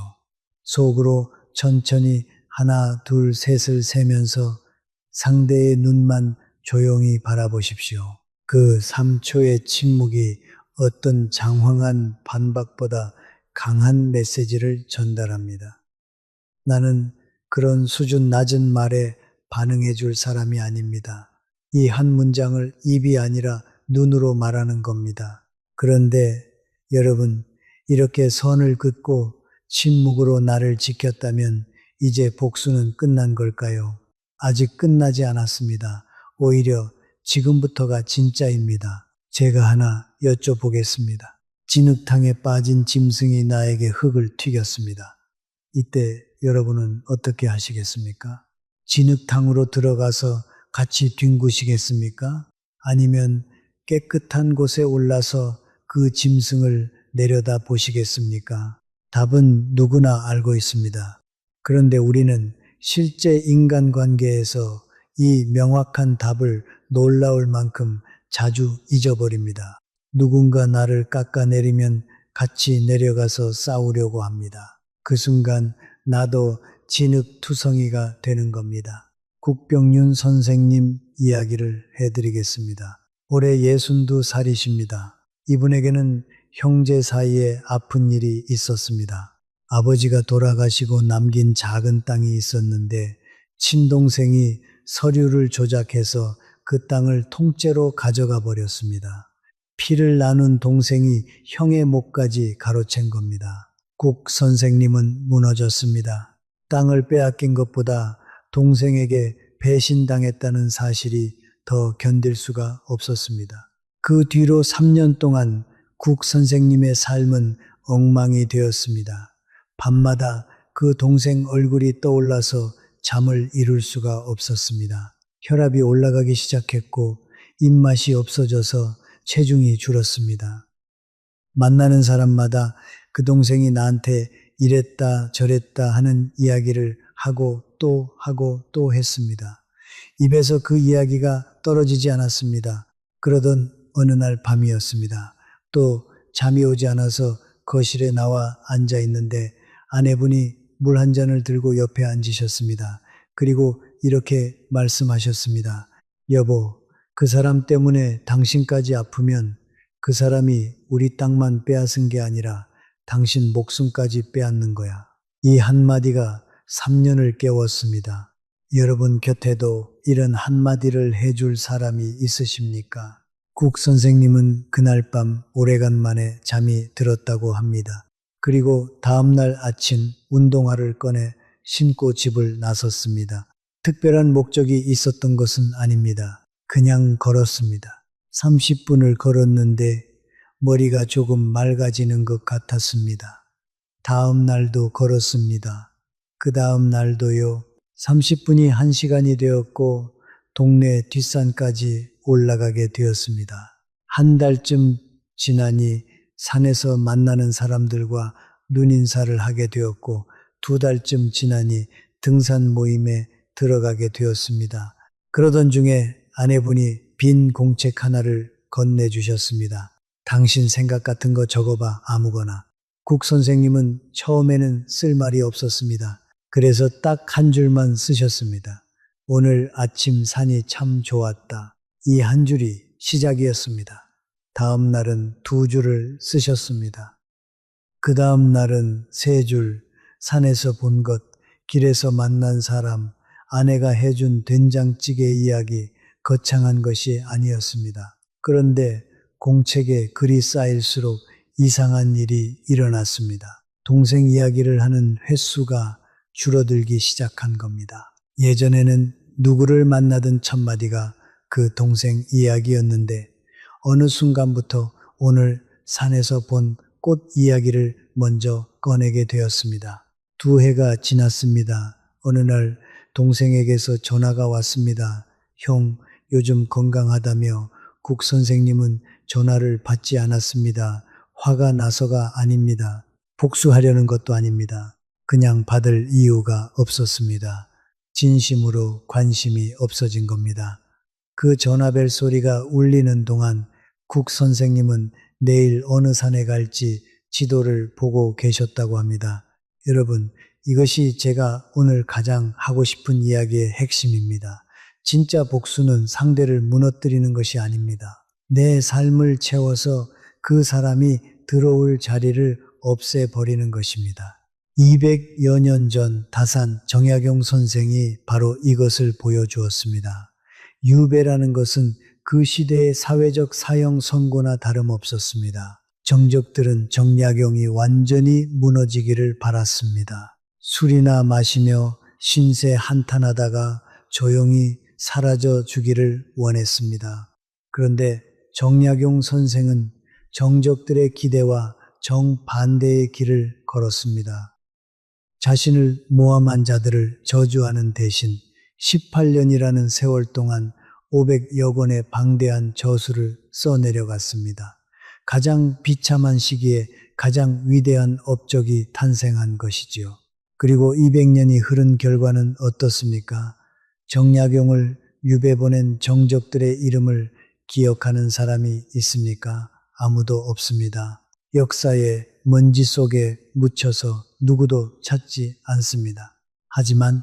속으로 천천히 하나, 둘, 셋을 세면서 상대의 눈만 조용히 바라보십시오. 그 3초의 침묵이 어떤 장황한 반박보다 강한 메시지를 전달합니다. 나는 그런 수준 낮은 말에 반응해 줄 사람이 아닙니다. 이 한 문장을 입이 아니라 눈으로 말하는 겁니다. 그런데 여러분, 이렇게 선을 긋고 침묵으로 나를 지켰다면 이제 복수는 끝난 걸까요? 아직 끝나지 않았습니다. 오히려 지금부터가 진짜입니다. 제가 하나 여쭤보겠습니다. 진흙탕에 빠진 짐승이 나에게 흙을 튀겼습니다. 이때 여러분은 어떻게 하시겠습니까? 진흙탕으로 들어가서 같이 뒹구시겠습니까? 아니면 깨끗한 곳에 올라서 그 짐승을 내려다 보시겠습니까? 답은 누구나 알고 있습니다. 그런데 우리는 실제 인간관계에서 이 명확한 답을 놀라울 만큼 자주 잊어버립니다. 누군가 나를 깎아내리면 같이 내려가서 싸우려고 합니다. 그 순간 나도 진흙투성이가 되는 겁니다. 국병윤 선생님 이야기를 해드리겠습니다. 올해 62살이십니다. 이분에게는 형제 사이에 아픈 일이 있었습니다. 아버지가 돌아가시고 남긴 작은 땅이 있었는데 친동생이 서류를 조작해서 그 땅을 통째로 가져가 버렸습니다. 피를 나눈 동생이 형의 목까지 가로챈 겁니다. 국 선생님은 무너졌습니다. 땅을 빼앗긴 것보다 동생에게 배신당했다는 사실이 더 견딜 수가 없었습니다. 그 뒤로 3년 동안 국 선생님의 삶은 엉망이 되었습니다. 밤마다 그 동생 얼굴이 떠올라서 잠을 이룰 수가 없었습니다. 혈압이 올라가기 시작했고 입맛이 없어져서 체중이 줄었습니다. 만나는 사람마다 그 동생이 나한테 이랬다 저랬다 하는 이야기를 하고 또 했습니다. 입에서 그 이야기가 떨어지지 않았습니다. 그러던 어느 날 밤이었습니다. 또 잠이 오지 않아서 거실에 나와 앉아 있는데 아내분이 물 한 잔을 들고 옆에 앉으셨습니다. 그리고 이렇게 말씀하셨습니다. 여보, 그 사람 때문에 당신까지 아프면 그 사람이 우리 땅만 빼앗은 게 아니라 당신 목숨까지 빼앗는 거야. 이 한마디가 3년을 깨웠습니다. 여러분 곁에도 이런 한마디를 해줄 사람이 있으십니까? 국 선생님은 그날 밤 오래간만에 잠이 들었다고 합니다. 그리고 다음날 아침 운동화를 꺼내 신고 집을 나섰습니다. 특별한 목적이 있었던 것은 아닙니다. 그냥 걸었습니다. 30분을 걸었는데 머리가 조금 맑아지는 것 같았습니다. 다음 날도 걸었습니다. 그 다음 날도요. 30분이 1시간이 되었고 동네 뒷산까지 올라가게 되었습니다. 한 달쯤 지나니 산에서 만나는 사람들과 눈인사를 하게 되었고 2달쯤 지나니 등산 모임에 들어가게 되었습니다. 그러던 중에 아내분이 빈 공책 하나를 건네주셨습니다. 당신 생각 같은 거 적어봐, 아무거나. 국 선생님은 처음에는 쓸 말이 없었습니다. 그래서 딱 한 줄만 쓰셨습니다. 오늘 아침 산이 참 좋았다. 이 한 줄이 시작이었습니다. 다음 날은 2줄을 쓰셨습니다. 그 다음 날은 3줄, 산에서 본 것, 길에서 만난 사람, 아내가 해준 된장찌개 이야기, 거창한 것이 아니었습니다. 그런데 공책에 글이 쌓일수록 이상한 일이 일어났습니다. 동생 이야기를 하는 횟수가 줄어들기 시작한 겁니다. 예전에는 누구를 만나든 첫마디가 그 동생 이야기였는데 어느 순간부터 오늘 산에서 본 꽃 이야기를 먼저 꺼내게 되었습니다. 2해가 지났습니다. 어느 날 동생에게서 전화가 왔습니다. 형, 요즘 건강하다며. 국 선생님은 전화를 받지 않았습니다. 화가 나서가 아닙니다. 복수하려는 것도 아닙니다. 그냥 받을 이유가 없었습니다. 진심으로 관심이 없어진 겁니다. 그 전화벨 소리가 울리는 동안 국 선생님은 내일 어느 산에 갈지 지도를 보고 계셨다고 합니다. 여러분, 이것이 제가 오늘 가장 하고 싶은 이야기의 핵심입니다. 진짜 복수는 상대를 무너뜨리는 것이 아닙니다. 내 삶을 채워서 그 사람이 들어올 자리를 없애버리는 것입니다. 200여 년 전 다산 정약용 선생이 바로 이것을 보여주었습니다. 유배라는 것은 그 시대의 사회적 사형 선고나 다름없었습니다. 정적들은 정약용이 완전히 무너지기를 바랐습니다. 술이나 마시며 신세 한탄하다가 조용히 사라져 주기를 원했습니다. 그런데 정약용 선생은 정적들의 기대와 정반대의 길을 걸었습니다. 자신을 모함한 자들을 저주하는 대신 18년이라는 세월 동안 500여 권의 방대한 저수를 써내려갔습니다. 가장 비참한 시기에 가장 위대한 업적이 탄생한 것이지요. 그리고 200년이 흐른 결과는 어떻습니까? 정약용을 유배 보낸 정적들의 이름을 기억하는 사람이 있습니까? 아무도 없습니다. 역사의 먼지 속에 묻혀서 누구도 찾지 않습니다. 하지만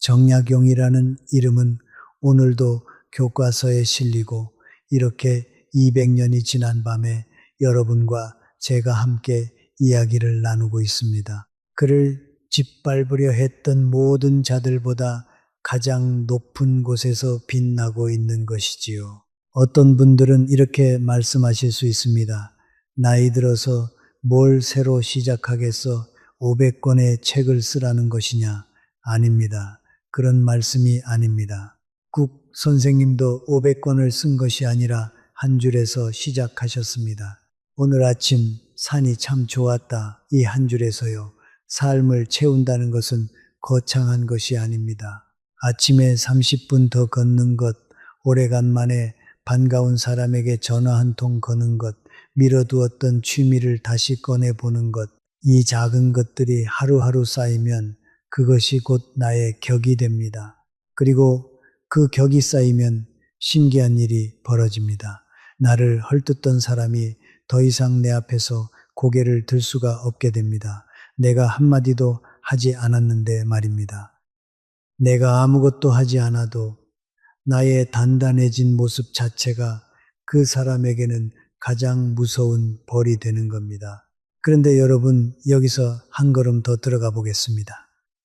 정약용이라는 이름은 오늘도 교과서에 실리고 이렇게 200년이 지난 밤에 여러분과 제가 함께 이야기를 나누고 있습니다. 그를 짓밟으려 했던 모든 자들보다 가장 높은 곳에서 빛나고 있는 것이지요. 어떤 분들은 이렇게 말씀하실 수 있습니다. 나이 들어서 뭘 새로 시작하겠어? 500권의 책을 쓰라는 것이냐? 아닙니다. 그런 말씀이 아닙니다. 국 선생님도 500권을 쓴 것이 아니라 한 줄에서 시작하셨습니다. 오늘 아침 산이 참 좋았다. 이 한 줄에서요. 삶을 채운다는 것은 거창한 것이 아닙니다. 아침에 30분 더 걷는 것, 오래간만에 반가운 사람에게 전화 한 통 거는 것, 미뤄두었던 취미를 다시 꺼내보는 것, 이 작은 것들이 하루하루 쌓이면 그것이 곧 나의 격이 됩니다. 그리고 그 격이 쌓이면 신기한 일이 벌어집니다. 나를 헐뜯던 사람이 더 이상 내 앞에서 고개를 들 수가 없게 됩니다. 내가 한마디도 하지 않았는데 말입니다. 내가 아무것도 하지 않아도 나의 단단해진 모습 자체가 그 사람에게는 가장 무서운 벌이 되는 겁니다. 그런데 여러분, 여기서 한 걸음 더 들어가 보겠습니다.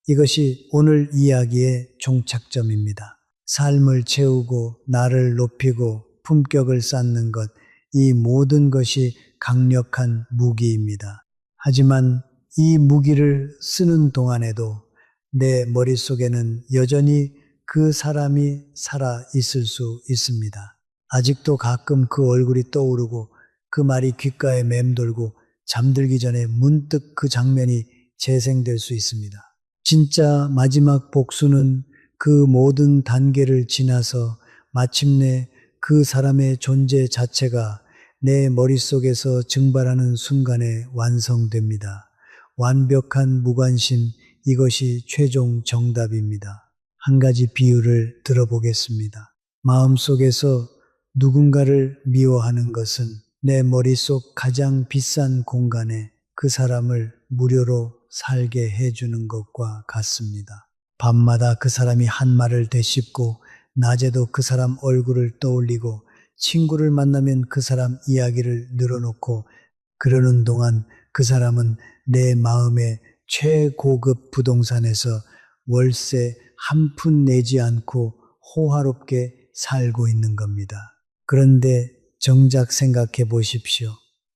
이것이 오늘 이야기의 종착점입니다. 삶을 채우고 나를 높이고 품격을 쌓는 것, 이 모든 것이 강력한 무기입니다. 하지만 이 무기를 쓰는 동안에도 내 머릿속에는 여전히 그 사람이 살아 있을 수 있습니다. 아직도 가끔 그 얼굴이 떠오르고 그 말이 귓가에 맴돌고 잠들기 전에 문득 그 장면이 재생될 수 있습니다. 진짜 마지막 복수는 그 모든 단계를 지나서 마침내 그 사람의 존재 자체가 내 머릿속에서 증발하는 순간에 완성됩니다. 완벽한 무관심, 이것이 최종 정답입니다. 한 가지 비유를 들어보겠습니다. 마음속에서 누군가를 미워하는 것은 내 머릿속 가장 비싼 공간에 그 사람을 무료로 살게 해주는 것과 같습니다. 밤마다 그 사람이 한 말을 되씹고 낮에도 그 사람 얼굴을 떠올리고 친구를 만나면 그 사람 이야기를 늘어놓고 그러는 동안 그 사람은 내 마음의 최고급 부동산에서 월세 한 푼 내지 않고 호화롭게 살고 있는 겁니다. 그런데 정작 생각해 보십시오.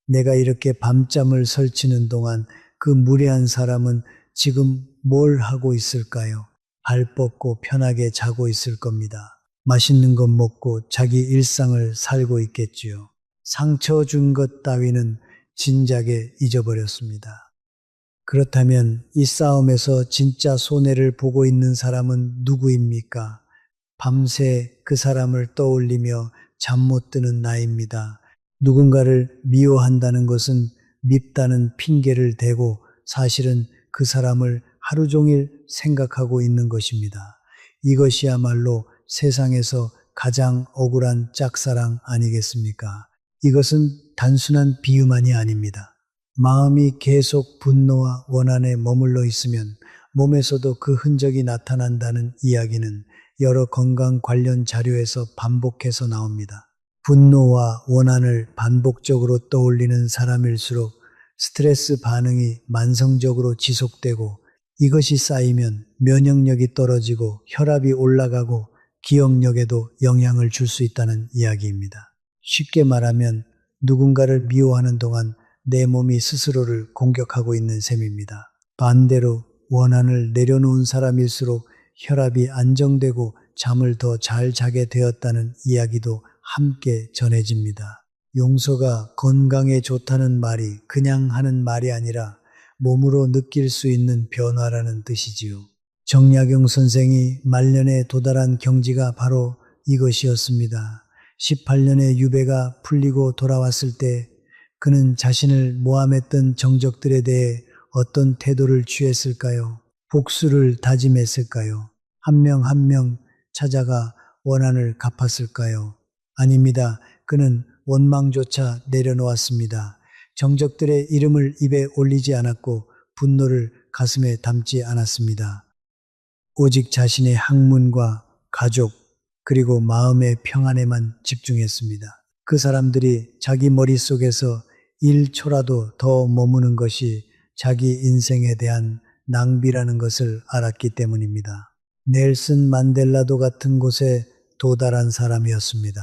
내가 이렇게 밤잠을 설치는 동안 그 무례한 사람은 지금 뭘 하고 있을까요? 발 뻗고 편하게 자고 있을 겁니다. 맛있는 것 먹고 자기 일상을 살고 있겠지요. 상처 준 것 따위는 진작에 잊어버렸습니다. 그렇다면 이 싸움에서 진짜 손해를 보고 있는 사람은 누구입니까? 밤새 그 사람을 떠올리며 잠 못 드는 나입니다. 누군가를 미워한다는 것은 밉다는 핑계를 대고 사실은 그 사람을 하루 종일 생각하고 있는 것입니다. 이것이야말로 세상에서 가장 억울한 짝사랑 아니겠습니까? 이것은 단순한 비유만이 아닙니다. 마음이 계속 분노와 원한에 머물러 있으면 몸에서도 그 흔적이 나타난다는 이야기는 여러 건강 관련 자료에서 반복해서 나옵니다. 분노와 원한을 반복적으로 떠올리는 사람일수록 스트레스 반응이 만성적으로 지속되고 이것이 쌓이면 면역력이 떨어지고 혈압이 올라가고 기억력에도 영향을 줄 수 있다는 이야기입니다. 쉽게 말하면 누군가를 미워하는 동안 내 몸이 스스로를 공격하고 있는 셈입니다. 반대로 원한을 내려놓은 사람일수록 혈압이 안정되고 잠을 더 잘 자게 되었다는 이야기도 함께 전해집니다. 용서가 건강에 좋다는 말이 그냥 하는 말이 아니라 몸으로 느낄 수 있는 변화라는 뜻이지요. 정약용 선생이 말년에 도달한 경지가 바로 이것이었습니다. 18년의 유배가 풀리고 돌아왔을 때 그는 자신을 모함했던 정적들에 대해 어떤 태도를 취했을까요? 복수를 다짐했을까요? 한 명 한 명 찾아가 원한을 갚았을까요? 아닙니다. 그는 원망조차 내려놓았습니다. 정적들의 이름을 입에 올리지 않았고 분노를 가슴에 담지 않았습니다. 오직 자신의 학문과 가족 그리고 마음의 평안에만 집중했습니다. 그 사람들이 자기 머릿속에서 1초라도 더 머무는 것이 자기 인생에 대한 낭비라는 것을 알았기 때문입니다. 넬슨 만델라도 같은 곳에 도달한 사람이었습니다.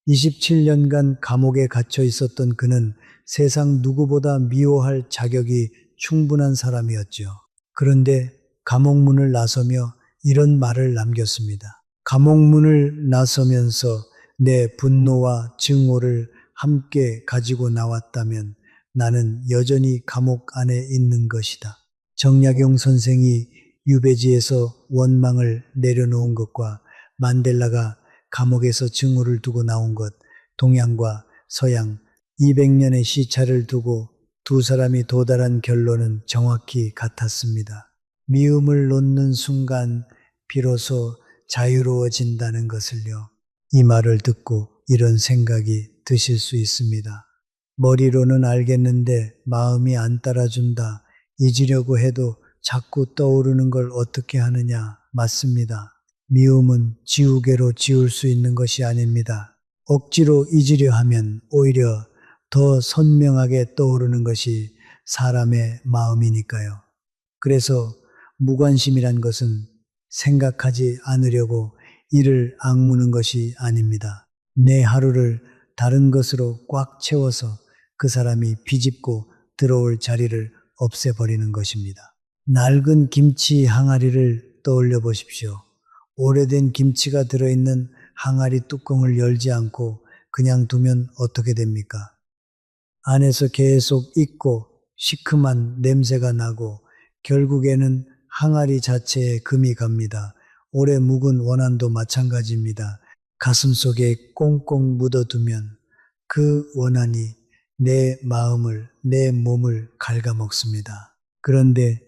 27년간 감옥에 갇혀 있었던 그는 세상 누구보다 미워할 자격이 충분한 사람이었죠. 그런데 감옥문을 나서며 이런 말을 남겼습니다. 감옥문을 나서면서 내 분노와 증오를 함께 가지고 나왔다면 나는 여전히 감옥 안에 있는 것이다. 정약용 선생이 유배지에서 원망을 내려놓은 것과 만델라가 감옥에서 증오를 두고 나온 것, 동양과 서양 200년의 시차를 두고 두 사람이 도달한 결론은 정확히 같았습니다. 미움을 놓는 순간 비로소 자유로워진다는 것을요. 이 말을 듣고 이런 생각이 드실 수 있습니다. 머리로는 알겠는데 마음이 안 따라준다. 잊으려고 해도 자꾸 떠오르는 걸 어떻게 하느냐. 맞습니다. 미움은 지우개로 지울 수 있는 것이 아닙니다. 억지로 잊으려 하면 오히려 더 선명하게 떠오르는 것이 사람의 마음이니까요. 그래서 무관심이란 것은 생각하지 않으려고 이를 악무는 것이 아닙니다. 내 하루를 다른 것으로 꽉 채워서 그 사람이 비집고 들어올 자리를 없애버리는 것입니다. 낡은 김치 항아리를 떠올려 보십시오. 오래된 김치가 들어있는 항아리 뚜껑을 열지 않고 그냥 두면 어떻게 됩니까? 안에서 계속 익고 시큼한 냄새가 나고 결국에는 항아리 자체에 금이 갑니다. 오래 묵은 원한도 마찬가지입니다. 가슴 속에 꽁꽁 묻어두면 그 원한이 내 마음을, 내 몸을 갉아먹습니다. 그런데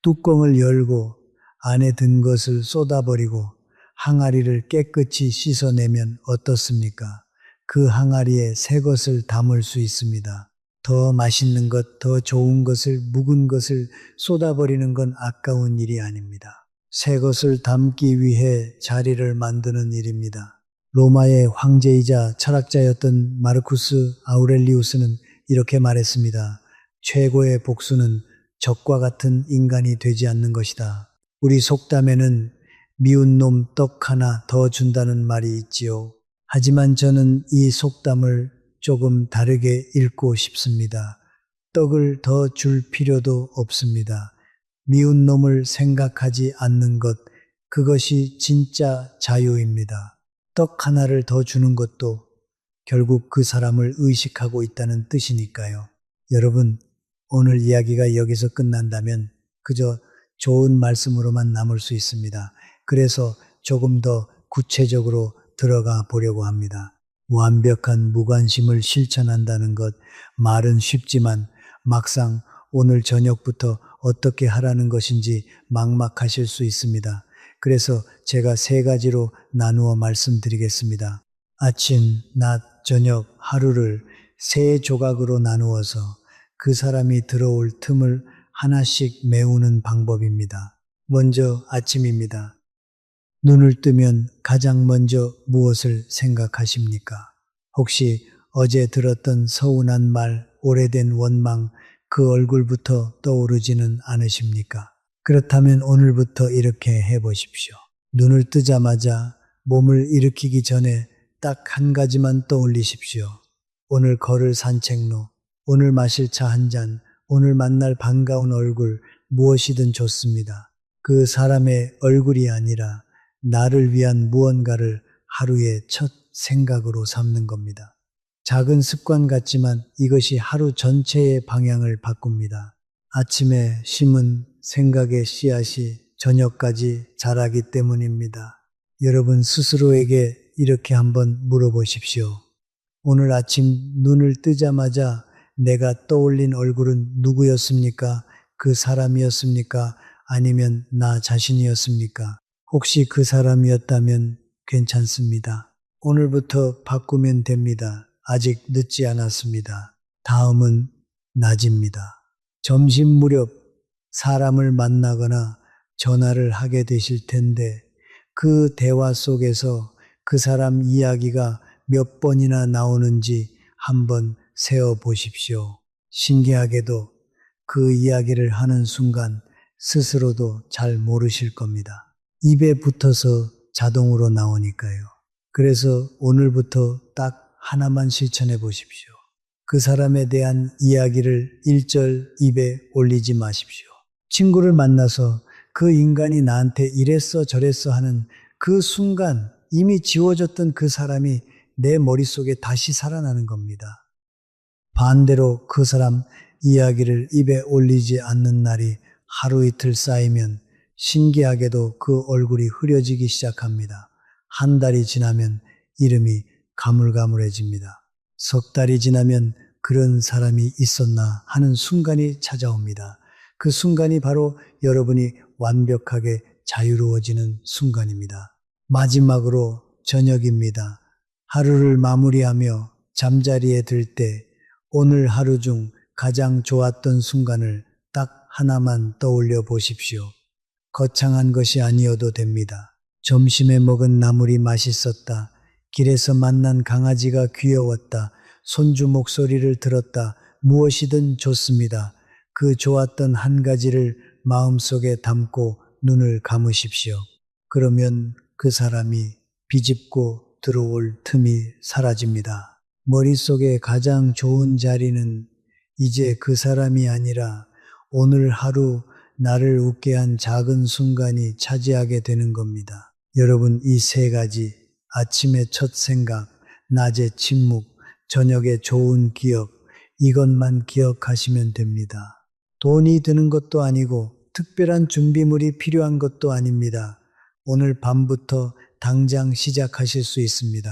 뚜껑을 열고 안에 든 것을 쏟아버리고 항아리를 깨끗이 씻어내면 어떻습니까? 그 항아리에 새 것을 담을 수 있습니다. 더 맛있는 것, 더 좋은 것을, 묵은 것을 쏟아버리는 건 아까운 일이 아닙니다. 새 것을 담기 위해 자리를 만드는 일입니다. 로마의 황제이자 철학자였던 마르쿠스 아우렐리우스는 이렇게 말했습니다. 최고의 복수는 적과 같은 인간이 되지 않는 것이다. 우리 속담에는 미운 놈 떡 하나 더 준다는 말이 있지요. 하지만 저는 이 속담을 조금 다르게 읽고 싶습니다. 떡을 더 줄 필요도 없습니다. 미운 놈을 생각하지 않는 것, 그것이 진짜 자유입니다. 떡 하나를 더 주는 것도 결국 그 사람을 의식하고 있다는 뜻이니까요. 여러분, 오늘 이야기가 여기서 끝난다면 그저 좋은 말씀으로만 남을 수 있습니다. 그래서 조금 더 구체적으로 들어가 보려고 합니다. 완벽한 무관심을 실천한다는 것, 말은 쉽지만 막상 오늘 저녁부터 어떻게 하라는 것인지 막막하실 수 있습니다. 그래서 제가 3가지로 나누어 말씀드리겠습니다. 아침, 낮, 저녁 하루를 3조각으로 나누어서 그 사람이 들어올 틈을 하나씩 메우는 방법입니다. 먼저 아침입니다. 눈을 뜨면 가장 먼저 무엇을 생각하십니까? 혹시 어제 들었던 서운한 말, 오래된 원망, 그 얼굴부터 떠오르지는 않으십니까? 그렇다면 오늘부터 이렇게 해보십시오. 눈을 뜨자마자 몸을 일으키기 전에 딱 한 가지만 떠올리십시오. 오늘 걸을 산책로, 오늘 마실 차 한 잔, 오늘 만날 반가운 얼굴, 무엇이든 좋습니다. 그 사람의 얼굴이 아니라 나를 위한 무언가를 하루의 첫 생각으로 삼는 겁니다. 작은 습관 같지만 이것이 하루 전체의 방향을 바꿉니다. 아침에 심은 생각의 씨앗이 저녁까지 자라기 때문입니다. 여러분 스스로에게 이렇게 한번 물어보십시오. 오늘 아침 눈을 뜨자마자 내가 떠올린 얼굴은 누구였습니까? 그 사람이었습니까? 아니면 나 자신이었습니까? 혹시 그 사람이었다면 괜찮습니다. 오늘부터 바꾸면 됩니다. 아직 늦지 않았습니다. 다음은 낮입니다. 점심 무렵 사람을 만나거나 전화를 하게 되실 텐데 그 대화 속에서 그 사람 이야기가 몇 번이나 나오는지 한번 세어 보십시오. 신기하게도 그 이야기를 하는 순간 스스로도 잘 모르실 겁니다. 입에 붙어서 자동으로 나오니까요. 그래서 오늘부터 딱 하나만 실천해 보십시오. 그 사람에 대한 이야기를 1절 입에 올리지 마십시오. 친구를 만나서 그 인간이 나한테 이랬어 저랬어 하는 그 순간 이미 지워졌던 그 사람이 내 머릿속에 다시 살아나는 겁니다. 반대로 그 사람 이야기를 입에 올리지 않는 날이 하루 이틀 쌓이면 신기하게도 그 얼굴이 흐려지기 시작합니다. 한 달이 지나면 이름이 가물가물해집니다. 석 달이 지나면 그런 사람이 있었나 하는 순간이 찾아옵니다. 그 순간이 바로 여러분이 완벽하게 자유로워지는 순간입니다. 마지막으로 저녁입니다. 하루를 마무리하며 잠자리에 들 때 오늘 하루 중 가장 좋았던 순간을 딱 하나만 떠올려 보십시오. 거창한 것이 아니어도 됩니다. 점심에 먹은 나물이 맛있었다. 길에서 만난 강아지가 귀여웠다. 손주 목소리를 들었다. 무엇이든 좋습니다. 그 좋았던 한 가지를 마음속에 담고 눈을 감으십시오. 그러면 그 사람이 비집고 들어올 틈이 사라집니다. 머릿속에 가장 좋은 자리는 이제 그 사람이 아니라 오늘 하루 나를 웃게 한 작은 순간이 차지하게 되는 겁니다. 여러분 이 3가지 아침의 첫 생각, 낮의 침묵, 저녁의 좋은 기억 이것만 기억하시면 됩니다. 돈이 드는 것도 아니고 특별한 준비물이 필요한 것도 아닙니다. 오늘 밤부터 당장 시작하실 수 있습니다.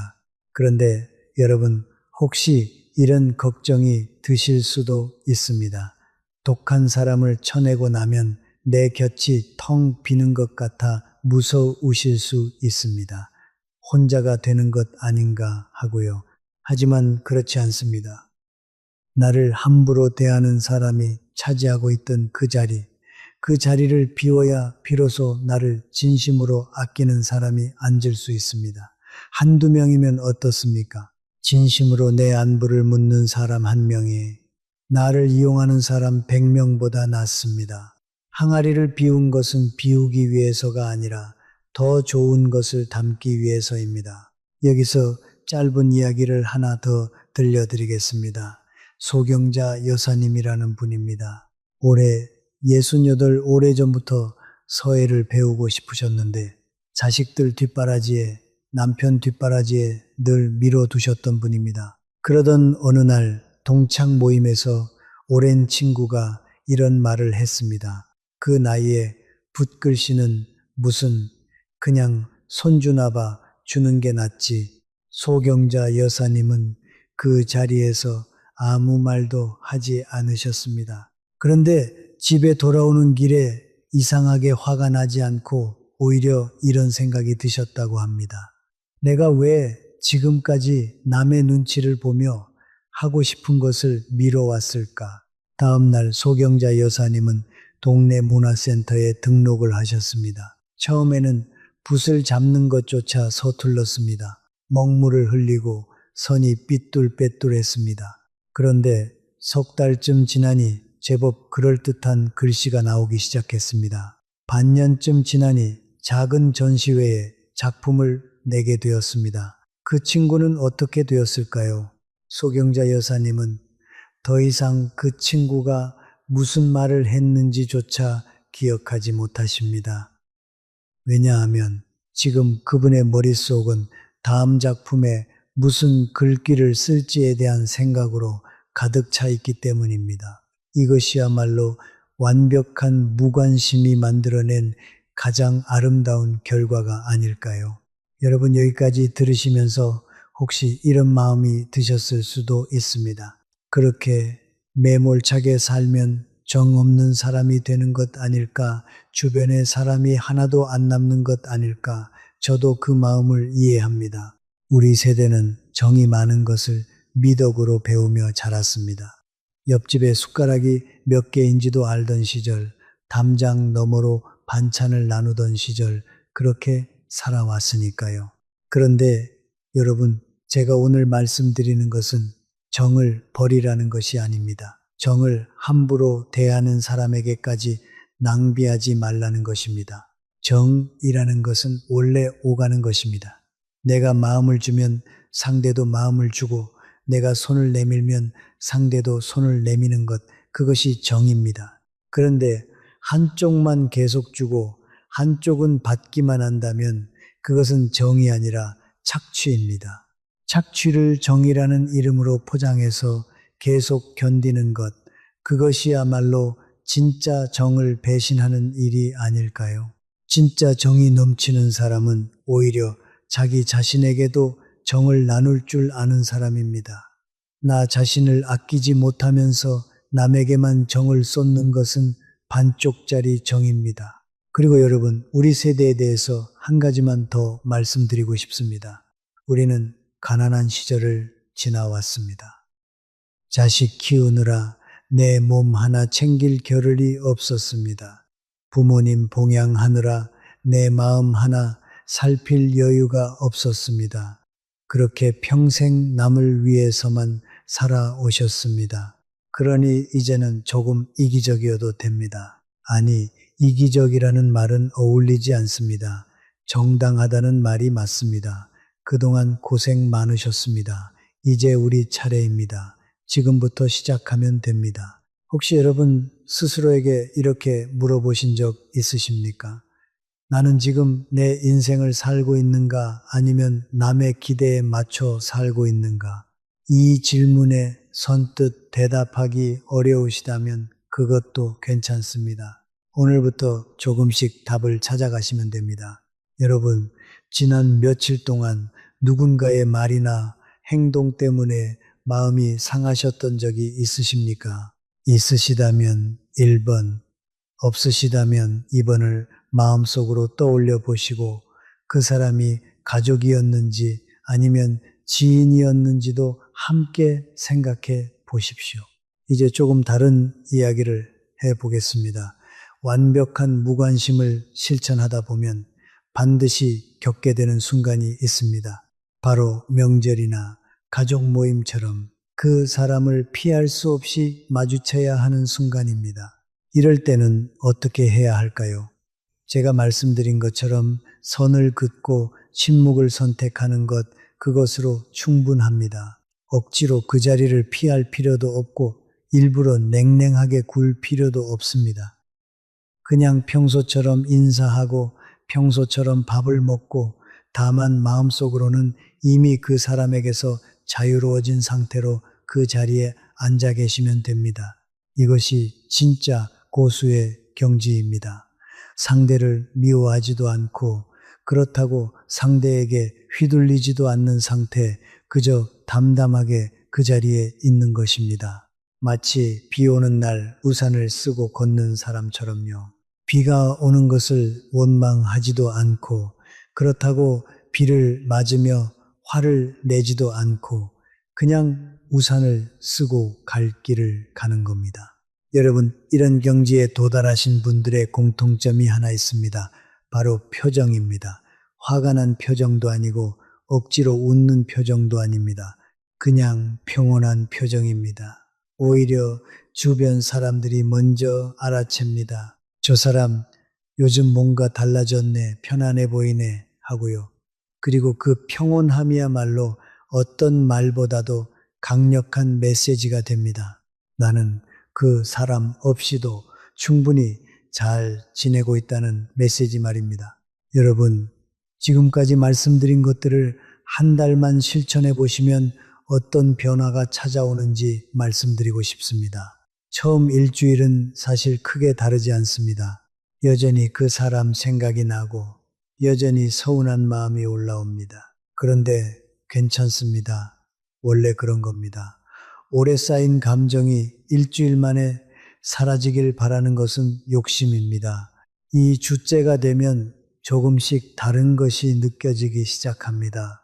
그런데 여러분, 혹시 이런 걱정이 드실 수도 있습니다. 독한 사람을 쳐내고 나면 내 곁이 텅 비는 것 같아 무서우실 수 있습니다. 혼자가 되는 것 아닌가 하고요. 하지만 그렇지 않습니다. 나를 함부로 대하는 사람이 차지하고 있던 그 자리를 비워야 비로소 나를 진심으로 아끼는 사람이 앉을 수 있습니다. 한두 명이면 어떻습니까? 진심으로 내 안부를 묻는 사람 한 명이 나를 이용하는 사람 100명보다 낫습니다. 항아리를 비운 것은 비우기 위해서가 아니라 더 좋은 것을 담기 위해서입니다. 여기서 짧은 이야기를 하나 더 들려드리겠습니다. 소경자 여사님이라는 분입니다. 올해 68 오래전부터 서예를 배우고 싶으셨는데 자식들 뒷바라지에 남편 뒷바라지에 늘 밀어두셨던 분입니다. 그러던 어느 날 동창 모임에서 오랜 친구가 이런 말을 했습니다. 그 나이에 붓글씨는 무슨 그냥 손주나봐 주는 게 낫지. 소경자 여사님은 그 자리에서 아무 말도 하지 않으셨습니다. 그런데 집에 돌아오는 길에 이상하게 화가 나지 않고 오히려 이런 생각이 드셨다고 합니다. 내가 왜 지금까지 남의 눈치를 보며 하고 싶은 것을 미뤄왔을까? 다음 날 소경자 여사님은 동네 문화센터에 등록을 하셨습니다. 처음에는 붓을 잡는 것조차 서툴렀습니다. 먹물을 흘리고 선이 삐뚤빼뚤했습니다. 그런데 석 달쯤 지나니 제법 그럴듯한 글씨가 나오기 시작했습니다. 반년쯤 지나니 작은 전시회에 작품을 내게 되었습니다. 그 친구는 어떻게 되었을까요? 소경자 여사님은 더 이상 그 친구가 무슨 말을 했는지조차 기억하지 못하십니다. 왜냐하면 지금 그분의 머릿속은 다음 작품에 무슨 글귀를 쓸지에 대한 생각으로 가득 차 있기 때문입니다. 이것이야말로 완벽한 무관심이 만들어낸 가장 아름다운 결과가 아닐까요? 여러분 여기까지 들으시면서 혹시 이런 마음이 드셨을 수도 있습니다. 그렇게 매몰차게 살면 정 없는 사람이 되는 것 아닐까? 주변에 사람이 하나도 안 남는 것 아닐까? 저도 그 마음을 이해합니다. 우리 세대는 정이 많은 것을 미덕으로 배우며 자랐습니다. 옆집에 숟가락이 몇 개인지도 알던 시절, 담장 너머로 반찬을 나누던 시절, 그렇게 살아왔으니까요. 그런데 여러분, 제가 오늘 말씀드리는 것은 정을 버리라는 것이 아닙니다. 정을 함부로 대하는 사람에게까지 낭비하지 말라는 것입니다. 정이라는 것은 원래 오가는 것입니다. 내가 마음을 주면 상대도 마음을 주고 내가 손을 내밀면 상대도 손을 내미는 것, 그것이 정입니다. 그런데 한쪽만 계속 주고 한쪽은 받기만 한다면 그것은 정이 아니라 착취입니다. 착취를 정이라는 이름으로 포장해서 계속 견디는 것, 그것이야말로 진짜 정을 배신하는 일이 아닐까요? 진짜 정이 넘치는 사람은 오히려 자기 자신에게도 정을 나눌 줄 아는 사람입니다. 나 자신을 아끼지 못하면서 남에게만 정을 쏟는 것은 반쪽짜리 정입니다. 그리고 여러분, 우리 세대에 대해서 한 가지만 더 말씀드리고 싶습니다. 우리는 가난한 시절을 지나왔습니다. 자식 키우느라 내 몸 하나 챙길 겨를이 없었습니다. 부모님 봉양하느라 내 마음 하나 살필 여유가 없었습니다. 그렇게 평생 남을 위해서만 살아오셨습니다. 그러니 이제는 조금 이기적이어도 됩니다. 아니, 이기적이라는 말은 어울리지 않습니다. 정당하다는 말이 맞습니다. 그동안 고생 많으셨습니다. 이제 우리 차례입니다. 지금부터 시작하면 됩니다. 혹시 여러분 스스로에게 이렇게 물어보신 적 있으십니까? 나는 지금 내 인생을 살고 있는가 아니면 남의 기대에 맞춰 살고 있는가? 이 질문에 선뜻 대답하기 어려우시다면 그것도 괜찮습니다. 오늘부터 조금씩 답을 찾아가시면 됩니다. 여러분, 지난 며칠 동안 누군가의 말이나 행동 때문에 마음이 상하셨던 적이 있으십니까? 있으시다면 1번, 없으시다면 2번을 마음속으로 떠올려 보시고 그 사람이 가족이었는지 아니면 지인이었는지도 함께 생각해 보십시오. 이제 조금 다른 이야기를 해 보겠습니다. 완벽한 무관심을 실천하다 보면 반드시 겪게 되는 순간이 있습니다. 바로 명절이나 가족 모임처럼 그 사람을 피할 수 없이 마주쳐야 하는 순간입니다. 이럴 때는 어떻게 해야 할까요? 제가 말씀드린 것처럼 선을 긋고 침묵을 선택하는 것, 그것으로 충분합니다. 억지로 그 자리를 피할 필요도 없고 일부러 냉랭하게 굴 필요도 없습니다. 그냥 평소처럼 인사하고 평소처럼 밥을 먹고 다만 마음속으로는 이미 그 사람에게서 자유로워진 상태로 그 자리에 앉아 계시면 됩니다. 이것이 진짜 고수의 경지입니다. 상대를 미워하지도 않고 그렇다고 상대에게 휘둘리지도 않는 상태, 그저 담담하게 그 자리에 있는 것입니다. 마치 비 오는 날 우산을 쓰고 걷는 사람처럼요. 비가 오는 것을 원망하지도 않고 그렇다고 비를 맞으며 화를 내지도 않고 그냥 우산을 쓰고 갈 길을 가는 겁니다. 여러분, 이런 경지에 도달하신 분들의 공통점이 하나 있습니다. 바로 표정입니다. 화가 난 표정도 아니고 억지로 웃는 표정도 아닙니다. 그냥 평온한 표정입니다. 오히려 주변 사람들이 먼저 알아챕니다. 저 사람 요즘 뭔가 달라졌네, 편안해 보이네 하고요. 그리고 그 평온함이야말로 어떤 말보다도 강력한 메시지가 됩니다. 나는 그 사람 없이도 충분히 잘 지내고 있다는 메시지 말입니다. 여러분, 지금까지 말씀드린 것들을 한 달만 실천해 보시면 어떤 변화가 찾아오는지 말씀드리고 싶습니다. 처음 일주일은 사실 크게 다르지 않습니다. 여전히 그 사람 생각이 나고 여전히 서운한 마음이 올라옵니다. 그런데 괜찮습니다. 원래 그런 겁니다. 오래 쌓인 감정이 일주일 만에 사라지길 바라는 것은 욕심입니다. 이 주째가 되면 조금씩 다른 것이 느껴지기 시작합니다.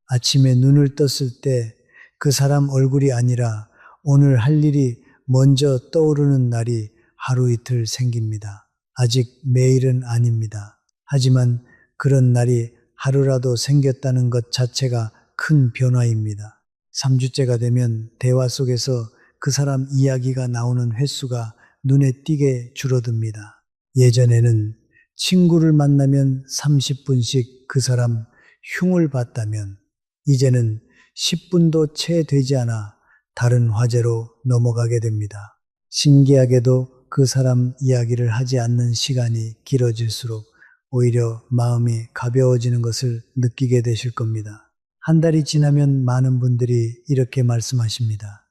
아침에 눈을 떴을 때 그 사람 얼굴이 아니라 오늘 할 일이 먼저 떠오르는 날이 하루 이틀 생깁니다. 아직 매일은 아닙니다. 하지만 그런 날이 하루라도 생겼다는 것 자체가 큰 변화입니다. 3주째가 되면 대화 속에서 그 사람 이야기가 나오는 횟수가 눈에 띄게 줄어듭니다. 예전에는 친구를 만나면 30분씩 그 사람 흉을 봤다면 이제는 10분도 채 되지 않아 다른 화제로 넘어가게 됩니다. 신기하게도 그 사람 이야기를 하지 않는 시간이 길어질수록 오히려 마음이 가벼워지는 것을 느끼게 되실 겁니다. 한 달이 지나면 많은 분들이 이렇게 말씀하십니다.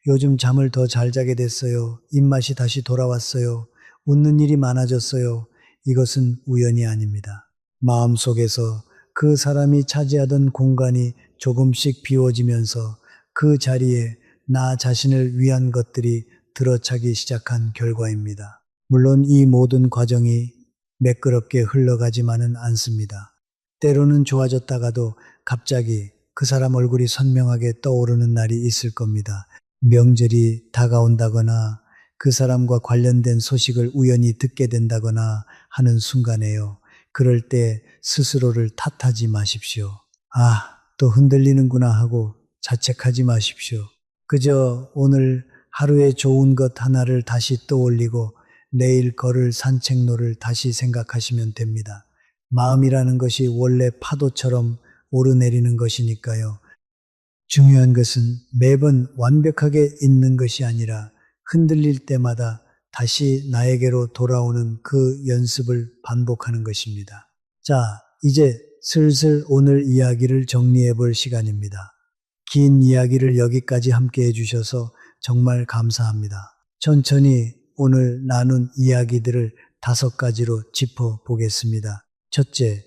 요즘 잠을 더 잘 자게 됐어요. 입맛이 다시 돌아왔어요. 웃는 일이 많아졌어요. 이것은 우연이 아닙니다. 마음속에서 그 사람이 차지하던 공간이 조금씩 비워지면서 그 자리에 나 자신을 위한 것들이 들어차기 시작한 결과입니다. 물론 이 모든 과정이 매끄럽게 흘러가지만은 않습니다. 때로는 좋아졌다가도 갑자기 그 사람 얼굴이 선명하게 떠오르는 날이 있을 겁니다. 명절이 다가온다거나 그 사람과 관련된 소식을 우연히 듣게 된다거나 하는 순간에요. 그럴 때 스스로를 탓하지 마십시오. 또 흔들리는구나 하고 자책하지 마십시오. 그저 오늘 하루의 좋은 것 하나를 다시 떠올리고 내일 걸을 산책로를 다시 생각하시면 됩니다. 마음이라는 것이 원래 파도처럼 오르내리는 것이니까요. 중요한 것은 매번 완벽하게 있는 것이 아니라 흔들릴 때마다 다시 나에게로 돌아오는 그 연습을 반복하는 것입니다. 자, 이제 슬슬 오늘 이야기를 정리해 볼 시간입니다. 긴 이야기를 여기까지 함께 해주셔서 정말 감사합니다. 천천히 오늘 나눈 이야기들을 5가지로 짚어보겠습니다. 첫째,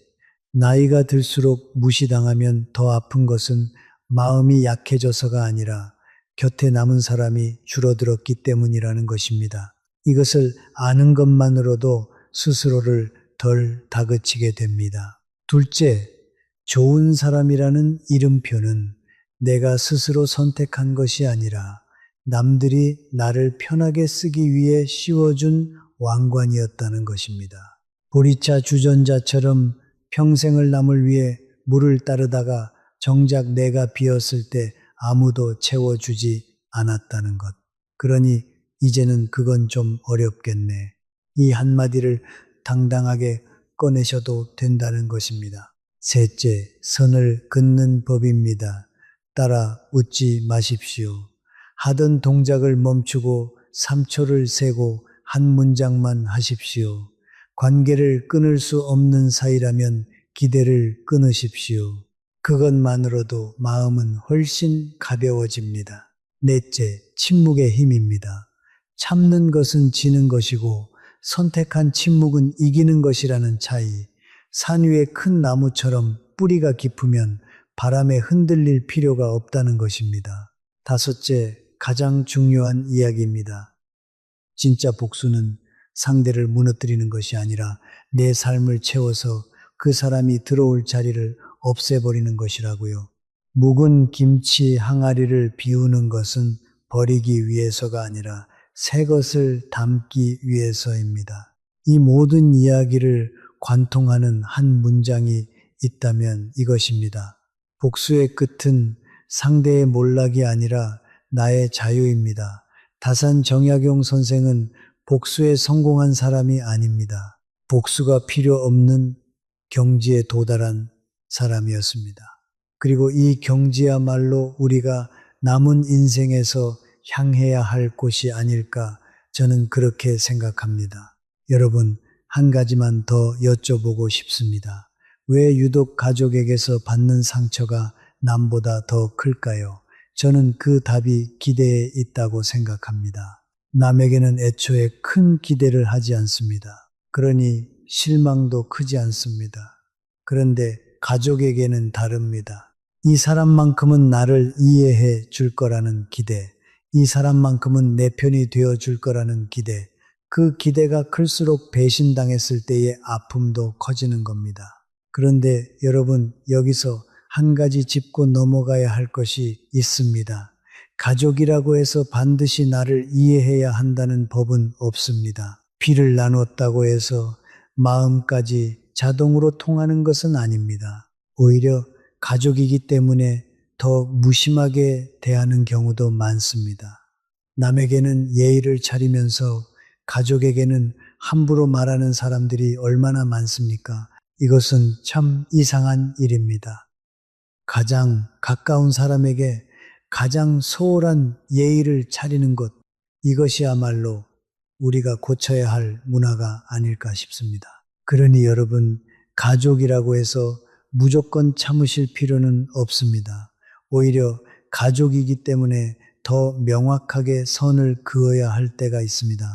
나이가 들수록 무시당하면 더 아픈 것은 마음이 약해져서가 아니라 곁에 남은 사람이 줄어들었기 때문이라는 것입니다. 이것을 아는 것만으로도 스스로를 덜 다그치게 됩니다. 둘째, 좋은 사람이라는 이름표는 내가 스스로 선택한 것이 아니라 남들이 나를 편하게 쓰기 위해 씌워준 왕관이었다는 것입니다. 보리차 주전자처럼 평생을 남을 위해 물을 따르다가 정작 내가 비었을 때 아무도 채워주지 않았다는 것. 그러니 이제는 그건 좀 어렵겠네. 이 한마디를 당당하게 꺼내셔도 된다는 것입니다. 셋째, 선을 긋는 법입니다. 따라 웃지 마십시오. 하던 동작을 멈추고 3초를 세고 한 문장만 하십시오. 관계를 끊을 수 없는 사이라면 기대를 끊으십시오. 그것만으로도 마음은 훨씬 가벼워집니다. 넷째, 침묵의 힘입니다. 참는 것은 지는 것이고 선택한 침묵은 이기는 것이라는 차이. 산 위의 큰 나무처럼 뿌리가 깊으면 바람에 흔들릴 필요가 없다는 것입니다. 다섯째, 가장 중요한 이야기입니다. 진짜 복수는 상대를 무너뜨리는 것이 아니라 내 삶을 채워서 그 사람이 들어올 자리를 없애버리는 것이라고요. 묵은 김치 항아리를 비우는 것은 버리기 위해서가 아니라 새 것을 담기 위해서입니다. 이 모든 이야기를 관통하는 한 문장이 있다면 이것입니다. 복수의 끝은 상대의 몰락이 아니라 나의 자유입니다. 다산 정약용 선생은 복수에 성공한 사람이 아닙니다. 복수가 필요 없는 경지에 도달한 사람이었습니다. 그리고 이 경지야말로 우리가 남은 인생에서 향해야 할 곳이 아닐까 저는 그렇게 생각합니다. 여러분, 한 가지만 더 여쭤보고 싶습니다. 왜 유독 가족에게서 받는 상처가 남보다 더 클까요? 저는 그 답이 기대에 있다고 생각합니다. 남에게는 애초에 큰 기대를 하지 않습니다. 그러니 실망도 크지 않습니다. 그런데 가족에게는 다릅니다. 이 사람만큼은 나를 이해해 줄 거라는 기대, 이 사람만큼은 내 편이 되어 줄 거라는 기대, 그 기대가 클수록 배신당했을 때의 아픔도 커지는 겁니다. 그런데 여러분, 여기서 한 가지 짚고 넘어가야 할 것이 있습니다. 가족이라고 해서 반드시 나를 이해해야 한다는 법은 없습니다. 피를 나눴다고 해서 마음까지 자동으로 통하는 것은 아닙니다. 오히려 가족이기 때문에 더 무심하게 대하는 경우도 많습니다. 남에게는 예의를 차리면서 가족에게는 함부로 말하는 사람들이 얼마나 많습니까? 이것은 참 이상한 일입니다. 가장 가까운 사람에게 가장 소홀한 예의를 차리는 것, 이것이야말로 우리가 고쳐야 할 문화가 아닐까 싶습니다. 그러니 여러분, 가족이라고 해서 무조건 참으실 필요는 없습니다. 오히려 가족이기 때문에 더 명확하게 선을 그어야 할 때가 있습니다.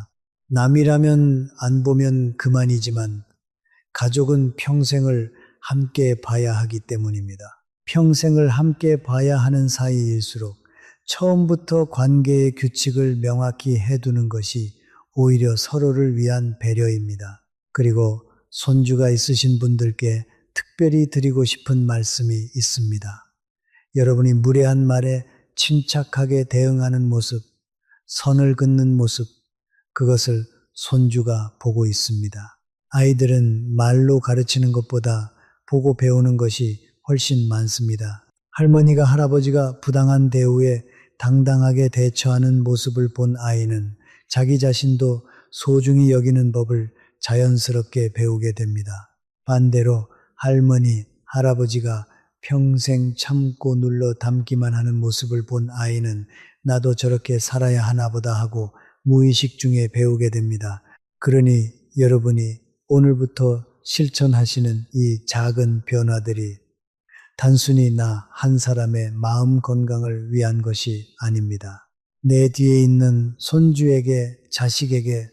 남이라면 안 보면 그만이지만 가족은 평생을 함께 봐야 하기 때문입니다. 평생을 함께 봐야 하는 사이일수록 처음부터 관계의 규칙을 명확히 해두는 것이 오히려 서로를 위한 배려입니다. 그리고 손주가 있으신 분들께 특별히 드리고 싶은 말씀이 있습니다. 여러분이 무례한 말에 침착하게 대응하는 모습, 선을 긋는 모습, 그것을 손주가 보고 있습니다. 아이들은 말로 가르치는 것보다 보고 배우는 것이 훨씬 많습니다. 할머니가 할아버지가 부당한 대우에 당당하게 대처하는 모습을 본 아이는 자기 자신도 소중히 여기는 법을 자연스럽게 배우게 됩니다. 반대로 할머니, 할아버지가 평생 참고 눌러 담기만 하는 모습을 본 아이는 나도 저렇게 살아야 하나 보다 하고 무의식 중에 배우게 됩니다. 그러니 여러분이 오늘부터 실천하시는 이 작은 변화들이 단순히 나 한 사람의 마음 건강을 위한 것이 아닙니다. 내 뒤에 있는 손주에게, 자식에게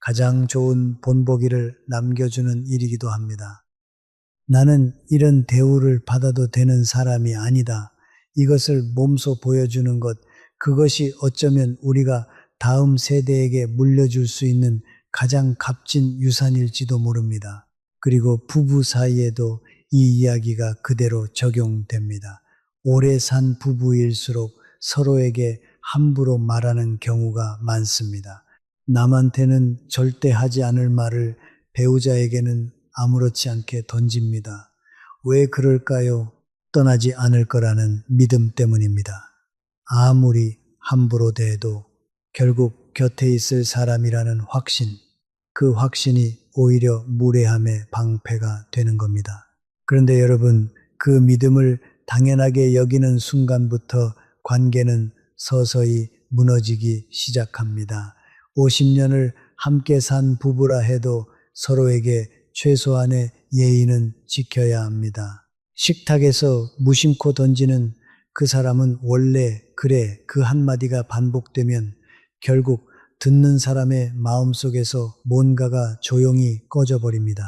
가장 좋은 본보기를 남겨주는 일이기도 합니다. 나는 이런 대우를 받아도 되는 사람이 아니다. 이것을 몸소 보여주는 것, 그것이 어쩌면 우리가 다음 세대에게 물려줄 수 있는 가장 값진 유산일지도 모릅니다. 그리고 부부 사이에도 이 이야기가 그대로 적용됩니다. 오래 산 부부일수록 서로에게 함부로 말하는 경우가 많습니다. 남한테는 절대 하지 않을 말을 배우자에게는 아무렇지 않게 던집니다. 왜 그럴까요? 떠나지 않을 거라는 믿음 때문입니다. 아무리 함부로 대해도 결국 곁에 있을 사람이라는 확신, 그 확신이 오히려 무례함의 방패가 되는 겁니다. 그런데 여러분, 그 믿음을 당연하게 여기는 순간부터 관계는 서서히 무너지기 시작합니다. 50년을 함께 산 부부라 해도 서로에게 최소한의 예의는 지켜야 합니다. 식탁에서 무심코 던지는 그 사람은 원래 그래 그 한마디가 반복되면 결국 듣는 사람의 마음속에서 뭔가가 조용히 꺼져버립니다.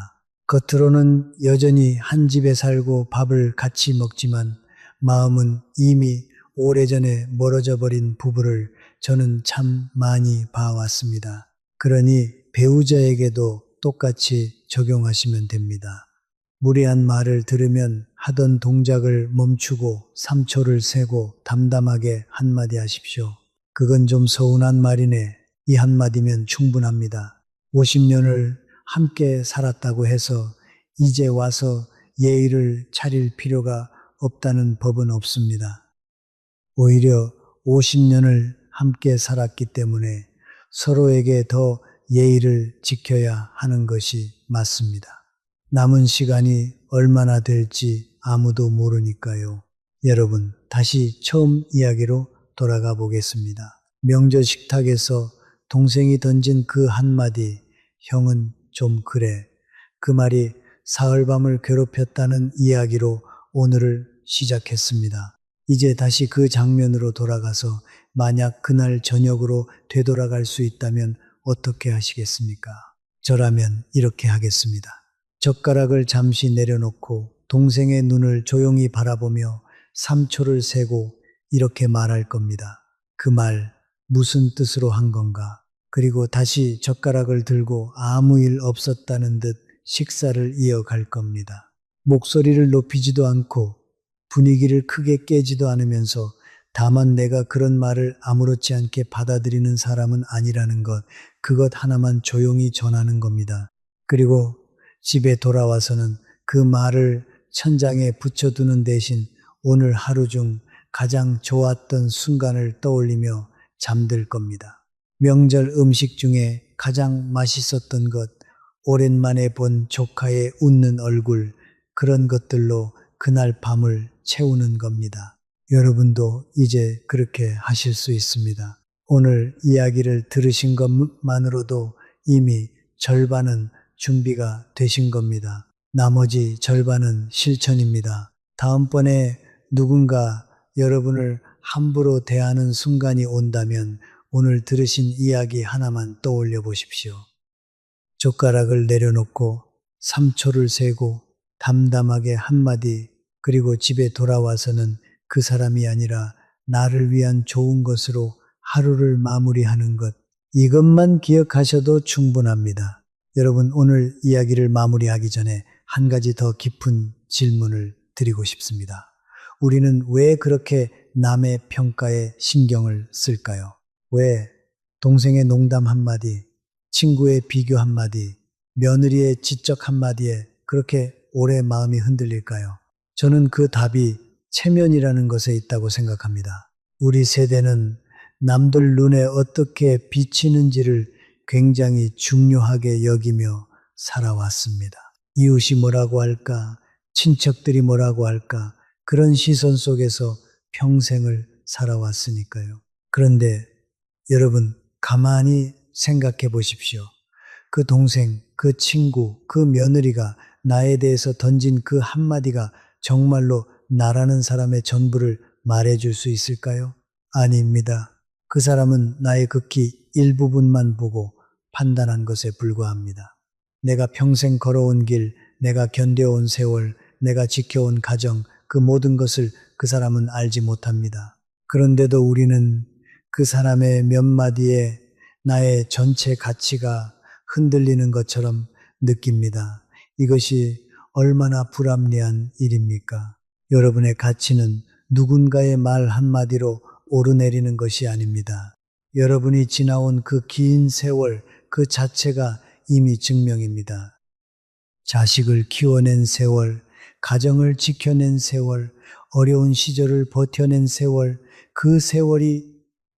겉으로는 여전히 한 집에 살고 밥을 같이 먹지만 마음은 이미 오래전에 멀어져 버린 부부를 저는 참 많이 봐왔습니다. 그러니 배우자에게도 똑같이 적용하시면 됩니다. 무례한 말을 들으면 하던 동작을 멈추고 3초를 세고 담담하게 한마디 하십시오. 그건 좀 서운한 말이네. 이 한마디면 충분합니다. 50년을 함께 살았다고 해서 이제 와서 예의를 차릴 필요가 없다는 법은 없습니다. 오히려 50년을 함께 살았기 때문에 서로에게 더 예의를 지켜야 하는 것이 맞습니다. 남은 시간이 얼마나 될지 아무도 모르니까요. 여러분, 다시 처음 이야기로 돌아가 보겠습니다. 명절 식탁에서 동생이 던진 그 한마디, 형은 좀 그래. 그 말이 사흘밤을 괴롭혔다는 이야기로 오늘을 시작했습니다. 이제 다시 그 장면으로 돌아가서 만약 그날 저녁으로 되돌아갈 수 있다면 어떻게 하시겠습니까? 저라면 이렇게 하겠습니다. 젓가락을 잠시 내려놓고 동생의 눈을 조용히 바라보며 3초를 세고 이렇게 말할 겁니다. 그 말 무슨 뜻으로 한 건가? 그리고 다시 젓가락을 들고 아무 일 없었다는 듯 식사를 이어갈 겁니다. 목소리를 높이지도 않고 분위기를 크게 깨지도 않으면서 다만 내가 그런 말을 아무렇지 않게 받아들이는 사람은 아니라는 것, 그것 하나만 조용히 전하는 겁니다. 그리고 집에 돌아와서는 그 말을 천장에 붙여두는 대신 오늘 하루 중 가장 좋았던 순간을 떠올리며 잠들 겁니다. 명절 음식 중에 가장 맛있었던 것, 오랜만에 본 조카의 웃는 얼굴, 그런 것들로 그날 밤을 채우는 겁니다. 여러분도 이제 그렇게 하실 수 있습니다. 오늘 이야기를 들으신 것만으로도 이미 절반은 준비가 되신 겁니다. 나머지 절반은 실천입니다. 다음번에 누군가 여러분을 함부로 대하는 순간이 온다면 오늘 들으신 이야기 하나만 떠올려 보십시오. 젓가락을 내려놓고 3초를 세고 담담하게 한마디, 그리고 집에 돌아와서는 그 사람이 아니라 나를 위한 좋은 것으로 하루를 마무리하는 것, 이것만 기억하셔도 충분합니다. 여러분, 오늘 이야기를 마무리하기 전에 한 가지 더 깊은 질문을 드리고 싶습니다. 우리는 왜 그렇게 남의 평가에 신경을 쓸까요? 왜 동생의 농담 한마디, 친구의 비교 한마디, 며느리의 지적 한마디에 그렇게 오래 마음이 흔들릴까요? 저는 그 답이 체면이라는 것에 있다고 생각합니다. 우리 세대는 남들 눈에 어떻게 비치는지를 굉장히 중요하게 여기며 살아왔습니다. 이웃이 뭐라고 할까? 친척들이 뭐라고 할까? 그런 시선 속에서 평생을 살아왔으니까요. 그런데 여러분, 가만히 생각해 보십시오. 그 동생, 그 친구, 그 며느리가 나에 대해서 던진 그 한마디가 정말로 나라는 사람의 전부를 말해줄 수 있을까요? 아닙니다. 그 사람은 나의 극히 일부분만 보고 판단한 것에 불과합니다. 내가 평생 걸어온 길, 내가 견뎌온 세월, 내가 지켜온 가정, 그 모든 것을 그 사람은 알지 못합니다. 그런데도 우리는 그 사람의 몇 마디에 나의 전체 가치가 흔들리는 것처럼 느낍니다. 이것이 얼마나 불합리한 일입니까? 여러분의 가치는 누군가의 말 한마디로 오르내리는 것이 아닙니다. 여러분이 지나온 그 긴 세월 그 자체가 이미 증명입니다. 자식을 키워낸 세월, 가정을 지켜낸 세월, 어려운 시절을 버텨낸 세월, 그 세월이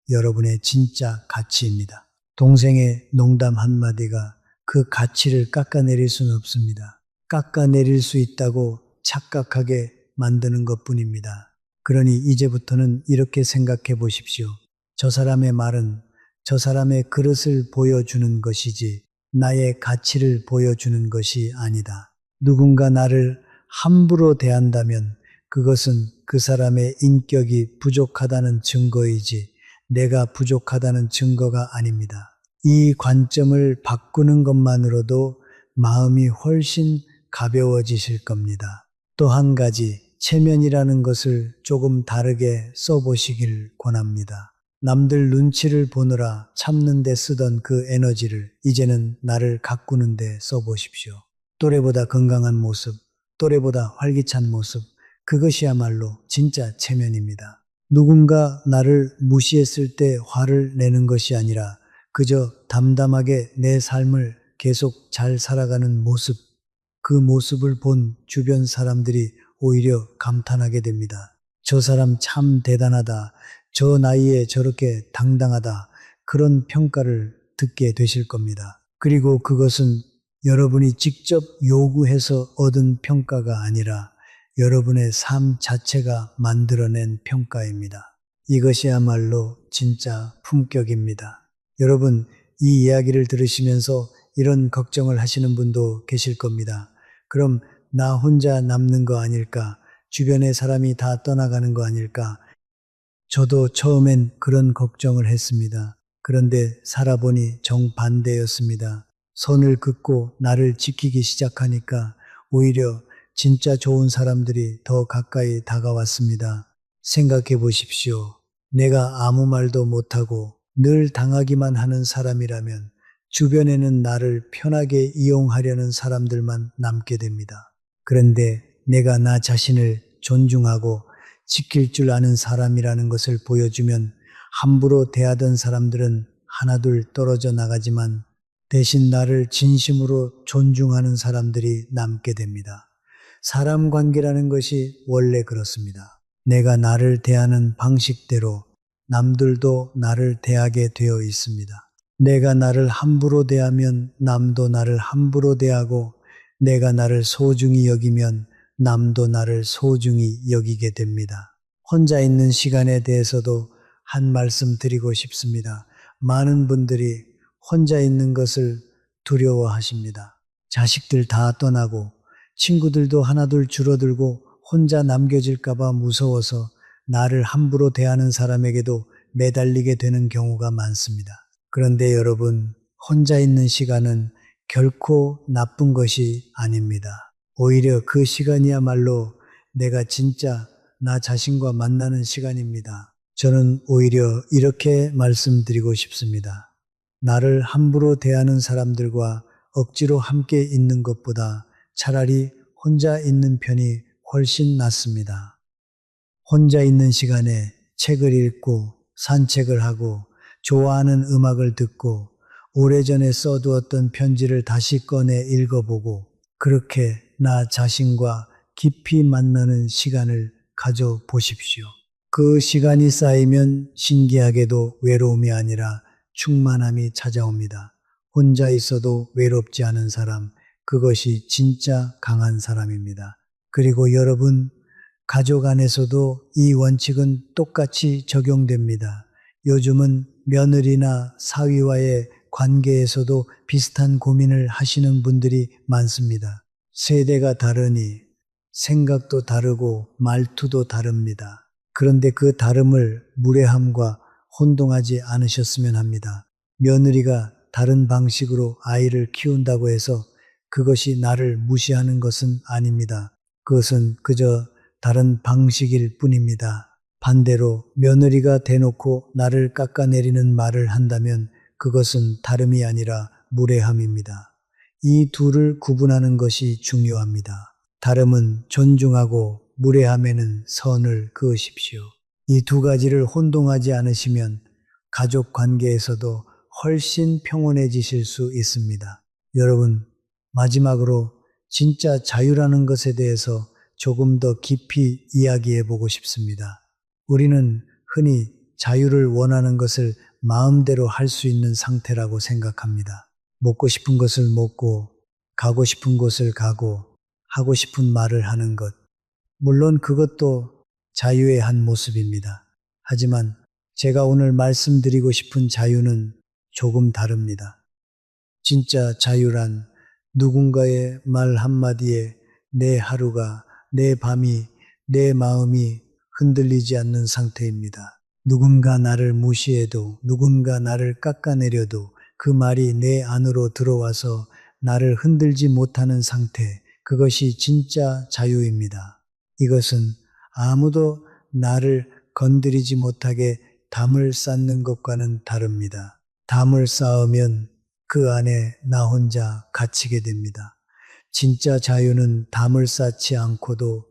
여러분의 진짜 가치입니다. 동생의 농담 한마디가 그 가치를 깎아내릴 수는 없습니다. 깎아내릴 수 있다고 착각하게 만드는 것뿐입니다. 그러니 이제부터는 이렇게 생각해 보십시오. 저 사람의 말은 저 사람의 그릇을 보여주는 것이지 나의 가치를 보여주는 것이 아니다. 누군가 나를 함부로 대한다면 그것은 그 사람의 인격이 부족하다는 증거이지 내가 부족하다는 증거가 아닙니다. 이 관점을 바꾸는 것만으로도 마음이 훨씬 가벼워지실 겁니다. 또 한 가지, 체면이라는 것을 조금 다르게 써보시길 권합니다. 남들 눈치를 보느라 참는 데 쓰던 그 에너지를 이제는 나를 가꾸는 데 써보십시오. 또래보다 건강한 모습, 또래보다 활기찬 모습, 그것이야말로 진짜 체면입니다. 누군가 나를 무시했을 때 화를 내는 것이 아니라 그저 담담하게 내 삶을 계속 잘 살아가는 모습, 그 모습을 본 주변 사람들이 오히려 감탄하게 됩니다. 저 사람 참 대단하다. 저 나이에 저렇게 당당하다. 그런 평가를 듣게 되실 겁니다. 그리고 그것은 여러분이 직접 요구해서 얻은 평가가 아니라 여러분의 삶 자체가 만들어낸 평가입니다. 이것이야말로 진짜 품격입니다. 여러분, 이 이야기를 들으시면서 이런 걱정을 하시는 분도 계실 겁니다. 그럼 나 혼자 남는 거 아닐까? 주변의 사람이 다 떠나가는 거 아닐까? 저도 처음엔 그런 걱정을 했습니다. 그런데 살아보니 정반대였습니다. 선을 긋고 나를 지키기 시작하니까 오히려 진짜 좋은 사람들이 더 가까이 다가왔습니다. 생각해 보십시오. 내가 아무 말도 못하고 늘 당하기만 하는 사람이라면 주변에는 나를 편하게 이용하려는 사람들만 남게 됩니다. 그런데 내가 나 자신을 존중하고 지킬 줄 아는 사람이라는 것을 보여주면 함부로 대하던 사람들은 하나둘 떨어져 나가지만 대신 나를 진심으로 존중하는 사람들이 남게 됩니다. 사람 관계라는 것이 원래 그렇습니다. 내가 나를 대하는 방식대로 남들도 나를 대하게 되어 있습니다. 내가 나를 함부로 대하면 남도 나를 함부로 대하고 내가 나를 소중히 여기면 남도 나를 소중히 여기게 됩니다. 혼자 있는 시간에 대해서도 한 말씀 드리고 싶습니다. 많은 분들이 혼자 있는 것을 두려워하십니다. 자식들 다 떠나고 친구들도 하나둘 줄어들고 혼자 남겨질까봐 무서워서 나를 함부로 대하는 사람에게도 매달리게 되는 경우가 많습니다. 그런데 여러분, 혼자 있는 시간은 결코 나쁜 것이 아닙니다. 오히려 그 시간이야말로 내가 진짜 나 자신과 만나는 시간입니다. 저는 오히려 이렇게 말씀드리고 싶습니다. 나를 함부로 대하는 사람들과 억지로 함께 있는 것보다 차라리 혼자 있는 편이 훨씬 낫습니다. 혼자 있는 시간에 책을 읽고 산책을 하고 좋아하는 음악을 듣고 오래전에 써두었던 편지를 다시 꺼내 읽어보고 그렇게 나 자신과 깊이 만나는 시간을 가져보십시오. 그 시간이 쌓이면 신기하게도 외로움이 아니라 충만함이 찾아옵니다. 혼자 있어도 외롭지 않은 사람, 그것이 진짜 강한 사람입니다. 그리고 여러분, 가족 안에서도 이 원칙은 똑같이 적용됩니다. 요즘은 며느리나 사위와의 관계에서도 비슷한 고민을 하시는 분들이 많습니다. 세대가 다르니 생각도 다르고 말투도 다릅니다. 그런데 그 다름을 무례함과 혼동하지 않으셨으면 합니다. 며느리가 다른 방식으로 아이를 키운다고 해서 그것이 나를 무시하는 것은 아닙니다. 그것은 그저 다른 방식일 뿐입니다. 반대로 며느리가 대놓고 나를 깎아내리는 말을 한다면 그것은 다름이 아니라 무례함입니다. 이 둘을 구분하는 것이 중요합니다. 다름은 존중하고 무례함에는 선을 그으십시오. 이 두 가지를 혼동하지 않으시면 가족 관계에서도 훨씬 평온해지실 수 있습니다. 여러분, 마지막으로 진짜 자유라는 것에 대해서 조금 더 깊이 이야기해 보고 싶습니다. 우리는 흔히 자유를 원하는 것을 마음대로 할 수 있는 상태라고 생각합니다. 먹고 싶은 것을 먹고, 가고 싶은 곳을 가고, 하고 싶은 말을 하는 것. 물론 그것도 자유의 한 모습입니다. 하지만 제가 오늘 말씀드리고 싶은 자유는 조금 다릅니다. 진짜 자유란 누군가의 말 한마디에 내 하루가, 내 밤이, 내 마음이 흔들리지 않는 상태입니다. 누군가 나를 무시해도, 누군가 나를 깎아내려도 그 말이 내 안으로 들어와서 나를 흔들지 못하는 상태, 그것이 진짜 자유입니다. 이것은 아무도 나를 건드리지 못하게 담을 쌓는 것과는 다릅니다. 담을 쌓으면 그 안에 나 혼자 갇히게 됩니다. 진짜 자유는 담을 쌓지 않고도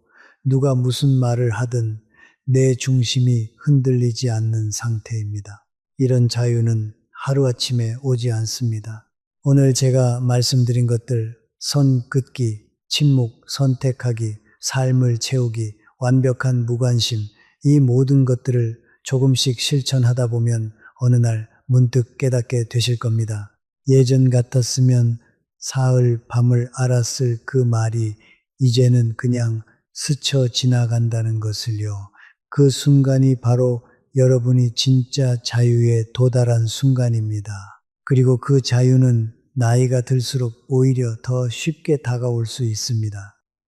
누가 무슨 말을 하든 내 중심이 흔들리지 않는 상태입니다. 이런 자유는 하루아침에 오지 않습니다. 오늘 제가 말씀드린 것들, 선 긋기, 침묵, 선택하기, 삶을 채우기, 완벽한 무관심, 이 모든 것들을 조금씩 실천하다 보면 어느 날 문득 깨닫게 되실 겁니다. 예전 같았으면 사흘 밤을 알았을 그 말이 이제는 그냥 스쳐 지나간다는 것을요. 그 순간이 바로 여러분이 진짜 자유에 도달한 순간입니다. 그리고 그 자유는 나이가 들수록 오히려 더 쉽게 다가올 수 있습니다.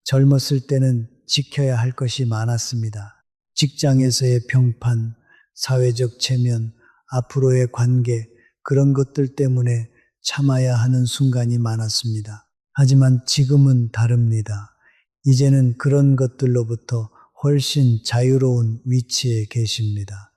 젊었을 때는 지켜야 할 것이 많았습니다. 직장에서의 평판, 사회적 체면, 앞으로의 관계, 그런 것들 때문에 참아야 하는 순간이 많았습니다. 하지만 지금은 다릅니다. 이제는 그런 것들로부터 훨씬 자유로운 위치에 계십니다.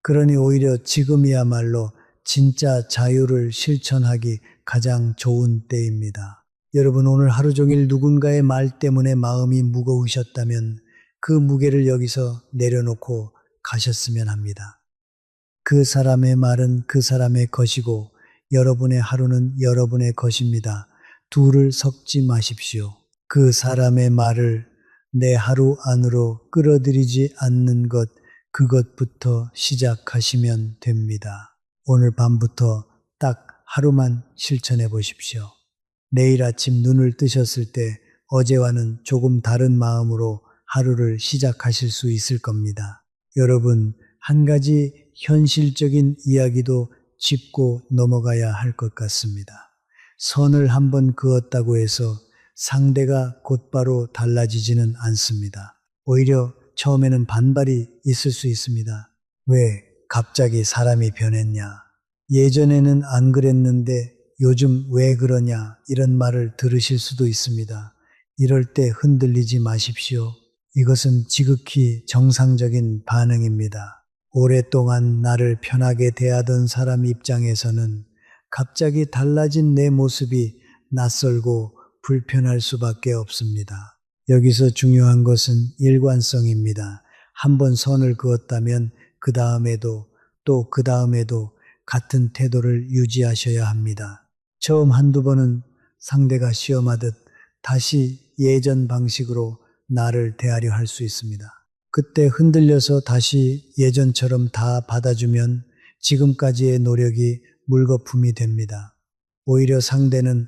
그러니 오히려 지금이야말로 진짜 자유를 실천하기 가장 좋은 때입니다. 여러분, 오늘 하루 종일 누군가의 말 때문에 마음이 무거우셨다면 그 무게를 여기서 내려놓고 가셨으면 합니다. 그 사람의 말은 그 사람의 것이고 여러분의 하루는 여러분의 것입니다. 둘을 섞지 마십시오. 그 사람의 말을 내 하루 안으로 끌어들이지 않는 것, 그것부터 시작하시면 됩니다. 오늘 밤부터 딱 하루만 실천해 보십시오. 내일 아침 눈을 뜨셨을 때 어제와는 조금 다른 마음으로 하루를 시작하실 수 있을 겁니다. 여러분, 한 가지 현실적인 이야기도 짚고 넘어가야 할 것 같습니다. 선을 한번 그었다고 해서 상대가 곧바로 달라지지는 않습니다. 오히려 처음에는 반발이 있을 수 있습니다. 왜 갑자기 사람이 변했냐? 예전에는 안 그랬는데 요즘 왜 그러냐? 이런 말을 들으실 수도 있습니다. 이럴 때 흔들리지 마십시오. 이것은 지극히 정상적인 반응입니다. 오랫동안 나를 편하게 대하던 사람 입장에서는 갑자기 달라진 내 모습이 낯설고 불편할 수밖에 없습니다. 여기서 중요한 것은 일관성입니다. 한번 선을 그었다면 그 다음에도 또 그 다음에도 같은 태도를 유지하셔야 합니다. 처음 한두 번은 상대가 시험하듯 다시 예전 방식으로 나를 대하려 할 수 있습니다. 그때 흔들려서 다시 예전처럼 다 받아주면 지금까지의 노력이 물거품이 됩니다. 오히려 상대는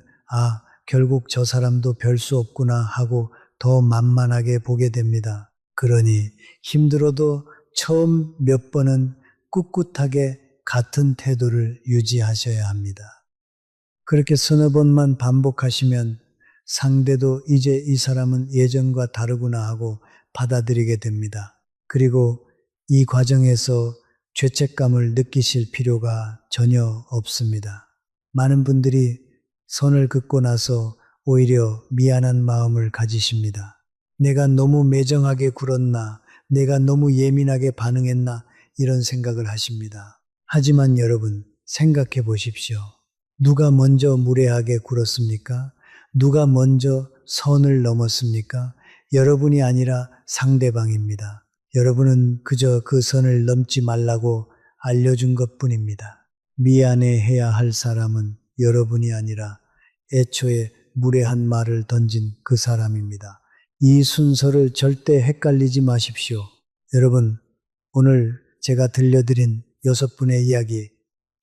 결국 저 사람도 별 수 없구나 하고 더 만만하게 보게 됩니다. 그러니 힘들어도 처음 몇 번은 꿋꿋하게 같은 태도를 유지하셔야 합니다. 그렇게 서너 번만 반복하시면 상대도 이제 이 사람은 예전과 다르구나 하고 받아들이게 됩니다. 그리고 이 과정에서 죄책감을 느끼실 필요가 전혀 없습니다. 많은 분들이 선을 긋고 나서 오히려 미안한 마음을 가지십니다. 내가 너무 매정하게 굴었나, 내가 너무 예민하게 반응했나, 이런 생각을 하십니다. 하지만 여러분, 생각해 보십시오. 누가 먼저 무례하게 굴었습니까? 누가 먼저 선을 넘었습니까? 여러분이 아니라 상대방입니다. 여러분은 그저 그 선을 넘지 말라고 알려준 것 뿐입니다. 미안해해야 할 사람은 여러분이 아니라 애초에 무례한 말을 던진 그 사람입니다. 이 순서를 절대 헷갈리지 마십시오. 여러분, 오늘 제가 들려드린 6분의 이야기,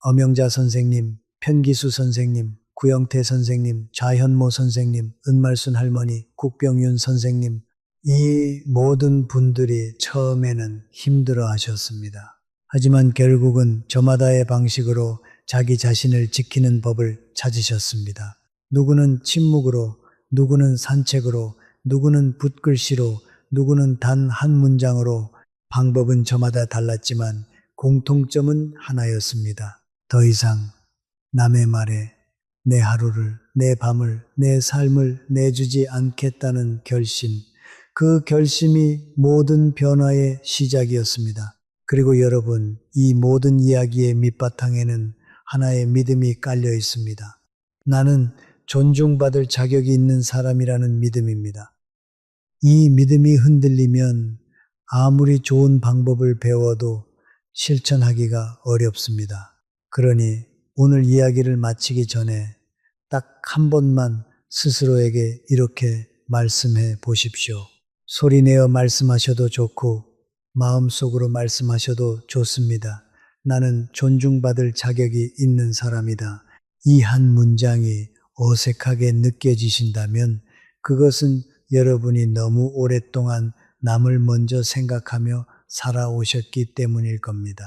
엄영자 선생님, 편기수 선생님, 구영태 선생님, 좌현모 선생님, 은말순 할머니, 국병윤 선생님, 이 모든 분들이 처음에는 힘들어 하셨습니다. 하지만 결국은 저마다의 방식으로 자기 자신을 지키는 법을 찾으셨습니다. 누구는 침묵으로, 누구는 산책으로, 누구는 붓글씨로, 누구는 단 한 문장으로. 방법은 저마다 달랐지만 공통점은 하나였습니다. 더 이상 남의 말에 내 하루를, 내 밤을, 내 삶을 내주지 않겠다는 결심, 그 결심이 모든 변화의 시작이었습니다. 그리고 여러분, 이 모든 이야기의 밑바탕에는 하나의 믿음이 깔려 있습니다. 나는 존중받을 자격이 있는 사람이라는 믿음입니다. 이 믿음이 흔들리면 아무리 좋은 방법을 배워도 실천하기가 어렵습니다. 그러니 오늘 이야기를 마치기 전에 딱 한 번만 스스로에게 이렇게 말씀해 보십시오. 소리내어 말씀하셔도 좋고 마음속으로 말씀하셔도 좋습니다. 나는 존중받을 자격이 있는 사람이다. 이 한 문장이 어색하게 느껴지신다면 그것은 여러분이 너무 오랫동안 남을 먼저 생각하며 살아오셨기 때문일 겁니다.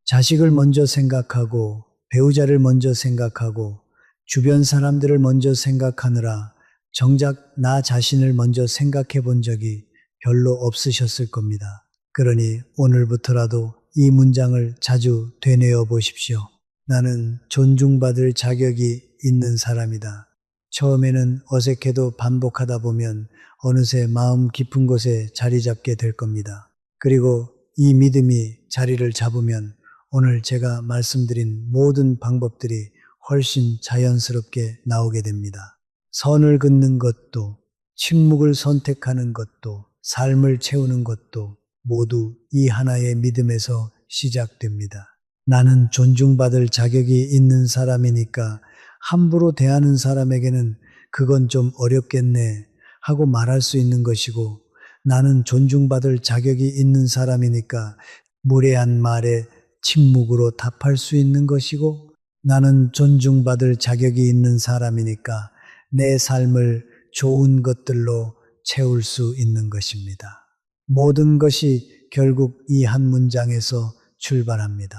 자식을 먼저 생각하고 배우자를 먼저 생각하고 주변 사람들을 먼저 생각하느라 정작 나 자신을 먼저 생각해 본 적이 별로 없으셨을 겁니다. 그러니 오늘부터라도 이 문장을 자주 되뇌어 보십시오. 나는 존중받을 자격이 있는 사람이다. 처음에는 어색해도 반복하다 보면 어느새 마음 깊은 곳에 자리 잡게 될 겁니다. 그리고 이 믿음이 자리를 잡으면 오늘 제가 말씀드린 모든 방법들이 훨씬 자연스럽게 나오게 됩니다. 선을 긋는 것도, 침묵을 선택하는 것도, 삶을 채우는 것도 모두 이 하나의 믿음에서 시작됩니다. 나는 존중받을 자격이 있는 사람이니까 함부로 대하는 사람에게는 그건 좀 어렵겠네 하고 말할 수 있는 것이고, 나는 존중받을 자격이 있는 사람이니까 무례한 말에 침묵으로 답할 수 있는 것이고, 나는 존중받을 자격이 있는 사람이니까 내 삶을 좋은 것들로 채울 수 있는 것입니다. 모든 것이 결국 이 한 문장에서 출발합니다.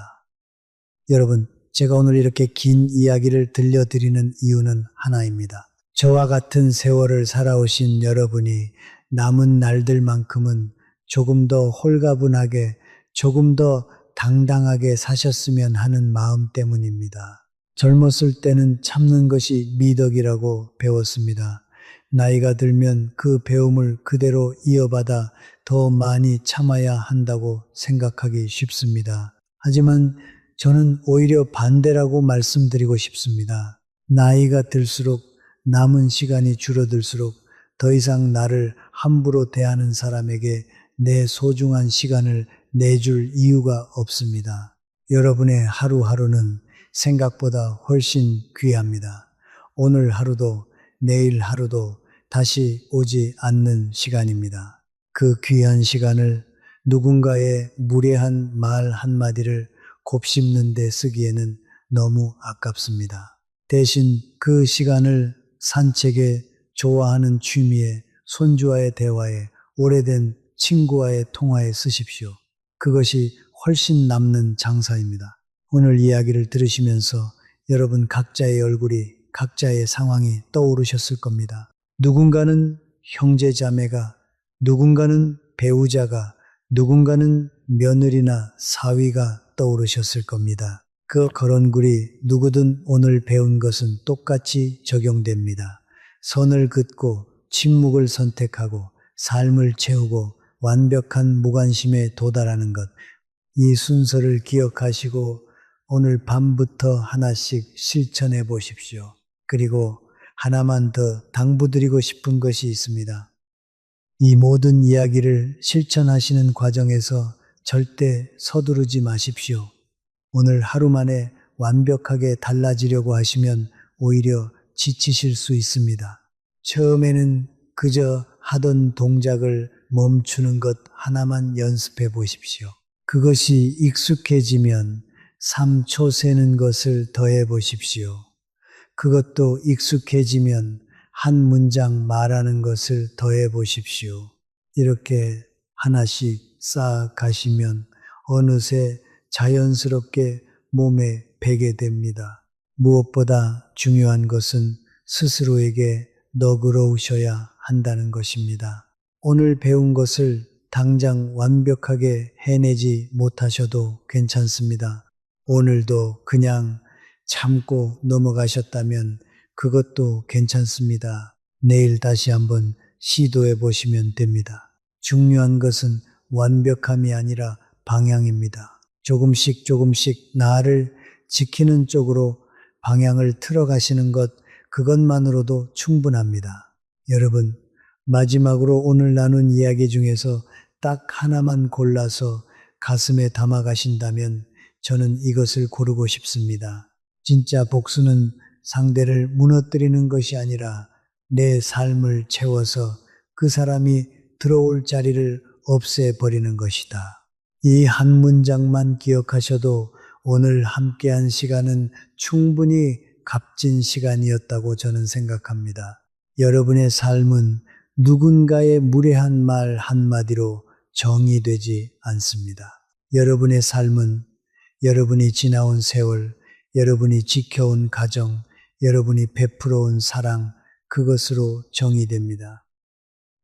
여러분, 제가 오늘 이렇게 긴 이야기를 들려드리는 이유는 하나입니다. 저와 같은 세월을 살아오신 여러분이 남은 날들만큼은 조금 더 홀가분하게, 조금 더 당당하게 사셨으면 하는 마음 때문입니다. 젊었을 때는 참는 것이 미덕이라고 배웠습니다. 나이가 들면 그 배움을 그대로 이어받아 더 많이 참아야 한다고 생각하기 쉽습니다. 하지만 저는 오히려 반대라고 말씀드리고 싶습니다. 나이가 들수록, 남은 시간이 줄어들수록 더 이상 나를 함부로 대하는 사람에게 내 소중한 시간을 내줄 이유가 없습니다. 여러분의 하루하루는 생각보다 훨씬 귀합니다. 오늘 하루도 내일 하루도 다시 오지 않는 시간입니다. 그 귀한 시간을 누군가의 무례한 말 한마디를 곱씹는 데 쓰기에는 너무 아깝습니다. 대신 그 시간을 산책에, 좋아하는 취미에, 손주와의 대화에, 오래된 친구와의 통화에 쓰십시오. 그것이 훨씬 남는 장사입니다. 오늘 이야기를 들으시면서 여러분 각자의 얼굴이, 각자의 상황이 떠오르셨을 겁니다. 누군가는 형제자매가, 누군가는 배우자가, 누군가는 며느리나 사위가 떠오르셨을 겁니다. 그 걸음걸이 누구든 오늘 배운 것은 똑같이 적용됩니다. 선을 긋고 침묵을 선택하고 삶을 채우고 완벽한 무관심에 도달하는 것. 이 순서를 기억하시고 오늘 밤부터 하나씩 실천해 보십시오. 그리고 하나만 더 당부드리고 싶은 것이 있습니다. 이 모든 이야기를 실천하시는 과정에서 절대 서두르지 마십시오. 오늘 하루 만에 완벽하게 달라지려고 하시면 오히려 지치실 수 있습니다. 처음에는 그저 하던 동작을 멈추는 것 하나만 연습해 보십시오. 그것이 익숙해지면 3초 세는 것을 더해 보십시오. 그것도 익숙해지면 한 문장 말하는 것을 더해 보십시오. 이렇게 하나씩 쌓아가시면 어느새 자연스럽게 몸에 배게 됩니다. 무엇보다 중요한 것은 스스로에게 너그러우셔야 한다는 것입니다. 오늘 배운 것을 당장 완벽하게 해내지 못하셔도 괜찮습니다. 오늘도 그냥 참고 넘어가셨다면 그것도 괜찮습니다. 내일 다시 한번 시도해 보시면 됩니다. 중요한 것은 완벽함이 아니라 방향입니다. 조금씩 나를 지키는 쪽으로 방향을 틀어가시는 것, 그것만으로도 충분합니다. 여러분, 마지막으로 오늘 나눈 이야기 중에서 딱 하나만 골라서 가슴에 담아 가신다면 저는 이것을 고르고 싶습니다. 진짜 복수는 상대를 무너뜨리는 것이 아니라 내 삶을 채워서 그 사람이 들어올 자리를 없애버리는 것이다. 이 한 문장만 기억하셔도 오늘 함께한 시간은 충분히 값진 시간이었다고 저는 생각합니다. 여러분의 삶은 누군가의 무례한 말 한마디로 정의되지 않습니다. 여러분의 삶은 여러분이 지나온 세월, 여러분이 지켜온 가정, 여러분이 베풀어온 사랑, 그것으로 정의됩니다.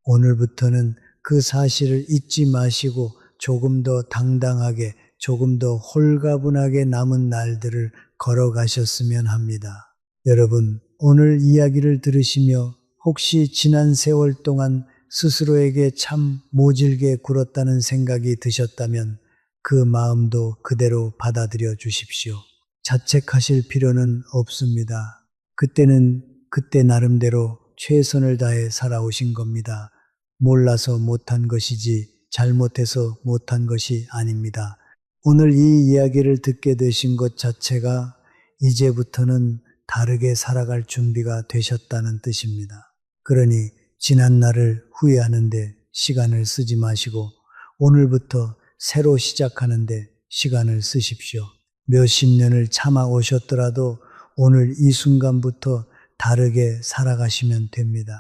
오늘부터는 그 사실을 잊지 마시고 조금 더 당당하게, 조금 더 홀가분하게 남은 날들을 걸어가셨으면 합니다. 여러분, 오늘 이야기를 들으시며 혹시 지난 세월 동안 스스로에게 참 모질게 굴었다는 생각이 드셨다면 그 마음도 그대로 받아들여 주십시오. 자책하실 필요는 없습니다. 그때는 그때 나름대로 최선을 다해 살아오신 겁니다. 몰라서 못한 것이지 잘못해서 못한 것이 아닙니다. 오늘 이 이야기를 듣게 되신 것 자체가 이제부터는 다르게 살아갈 준비가 되셨다는 뜻입니다. 그러니 지난 날을 후회하는데 시간을 쓰지 마시고 오늘부터 새로 시작하는데 시간을 쓰십시오. 몇십 년을 참아 오셨더라도 오늘 이 순간부터 다르게 살아가시면 됩니다.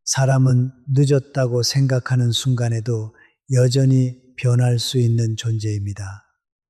사람은 늦었다고 생각하는 순간에도 여전히 변할 수 있는 존재입니다.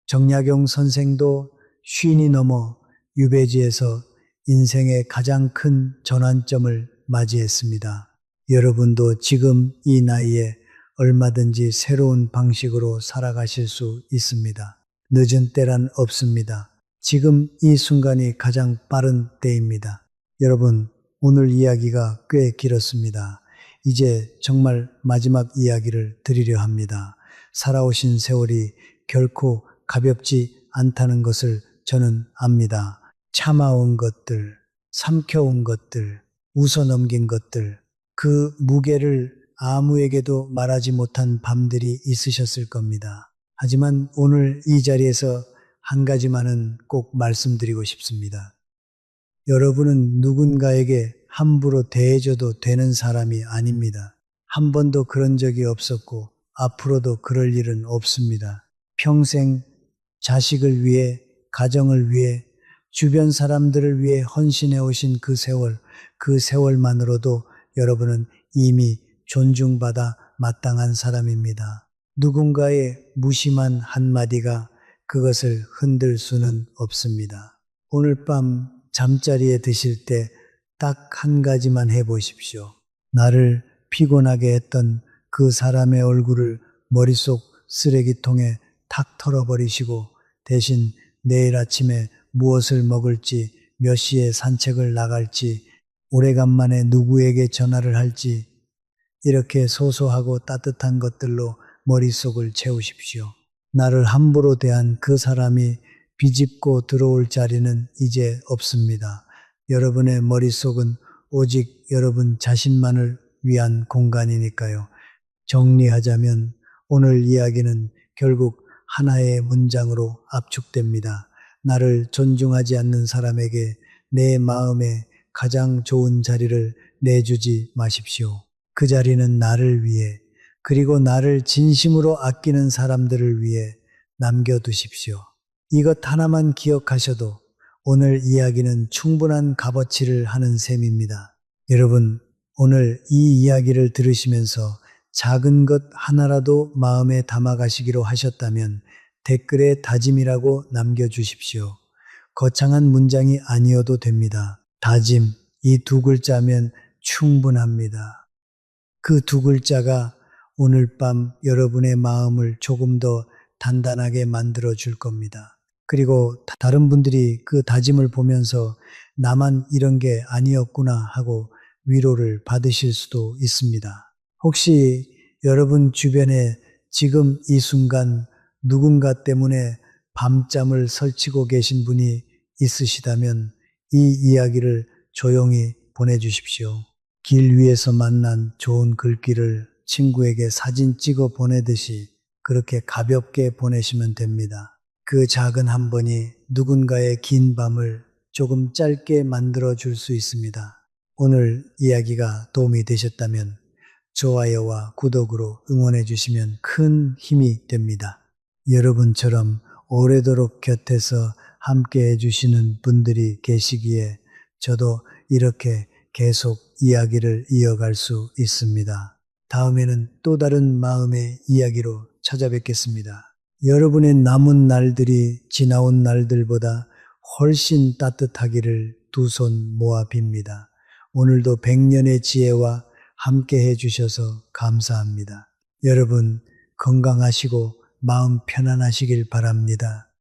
정약용 선생도 쉰이 넘어 유배지에서 인생의 가장 큰 전환점을 맞이했습니다. 여러분도 지금 이 나이에 얼마든지 새로운 방식으로 살아가실 수 있습니다. 늦은 때란 없습니다. 지금 이 순간이 가장 빠른 때입니다. 여러분, 오늘 이야기가 꽤 길었습니다. 이제 정말 마지막 이야기를 드리려 합니다. 살아오신 세월이 결코 가볍지 않다는 것을 저는 압니다. 참아온 것들, 삼켜온 것들, 웃어넘긴 것들, 그 무게를 아무에게도 말하지 못한 밤들이 있으셨을 겁니다. 하지만 오늘 이 자리에서 한 가지만은 꼭 말씀드리고 싶습니다. 여러분은 누군가에게 함부로 대해줘도 되는 사람이 아닙니다. 한 번도 그런 적이 없었고 앞으로도 그럴 일은 없습니다. 평생 자식을 위해, 가정을 위해, 주변 사람들을 위해 헌신해 오신 그 세월만으로도 여러분은 이미 존중받아 마땅한 사람입니다. 누군가의 무심한 한마디가 그것을 흔들 수는 없습니다. 오늘 밤 잠자리에 드실 때 딱 한 가지만 해보십시오. 나를 피곤하게 했던 그 사람의 얼굴을 머릿속 쓰레기통에 탁 털어버리시고 대신 내일 아침에 무엇을 먹을지, 몇 시에 산책을 나갈지, 오래간만에 누구에게 전화를 할지, 이렇게 소소하고 따뜻한 것들로 머릿속을 채우십시오. 나를 함부로 대한 그 사람이 비집고 들어올 자리는 이제 없습니다. 여러분의 머릿속은 오직 여러분 자신만을 위한 공간이니까요. 정리하자면 오늘 이야기는 결국 하나의 문장으로 압축됩니다. 나를 존중하지 않는 사람에게 내 마음에 가장 좋은 자리를 내주지 마십시오. 그 자리는 나를 위해, 그리고 나를 진심으로 아끼는 사람들을 위해 남겨두십시오. 이것 하나만 기억하셔도 오늘 이야기는 충분한 값어치를 하는 셈입니다. 여러분, 오늘 이 이야기를 들으시면서 작은 것 하나라도 마음에 담아가시기로 하셨다면 댓글에 다짐이라고 남겨주십시오. 거창한 문장이 아니어도 됩니다. 다짐, 이 두 글자면 충분합니다. 그 두 글자가 오늘 밤 여러분의 마음을 조금 더 단단하게 만들어 줄 겁니다. 그리고 다른 분들이 그 다짐을 보면서 나만 이런 게 아니었구나 하고 위로를 받으실 수도 있습니다. 혹시 여러분 주변에 지금 이 순간 누군가 때문에 밤잠을 설치고 계신 분이 있으시다면 이 이야기를 조용히 보내주십시오. 길 위에서 만난 좋은 글귀를 친구에게 사진 찍어 보내듯이 그렇게 가볍게 보내시면 됩니다. 그 작은 한 번이 누군가의 긴 밤을 조금 짧게 만들어 줄 수 있습니다. 오늘 이야기가 도움이 되셨다면 좋아요와 구독으로 응원해 주시면 큰 힘이 됩니다. 여러분처럼 오래도록 곁에서 함께 해주시는 분들이 계시기에 저도 이렇게 계속 이야기를 이어갈 수 있습니다. 다음에는 또 다른 마음의 이야기로 찾아뵙겠습니다. 여러분의 남은 날들이 지나온 날들보다 훨씬 따뜻하기를 두 손 모아 빕니다. 오늘도 100년의 지혜와 함께 해주셔서 감사합니다. 여러분 건강하시고 마음 편안하시길 바랍니다.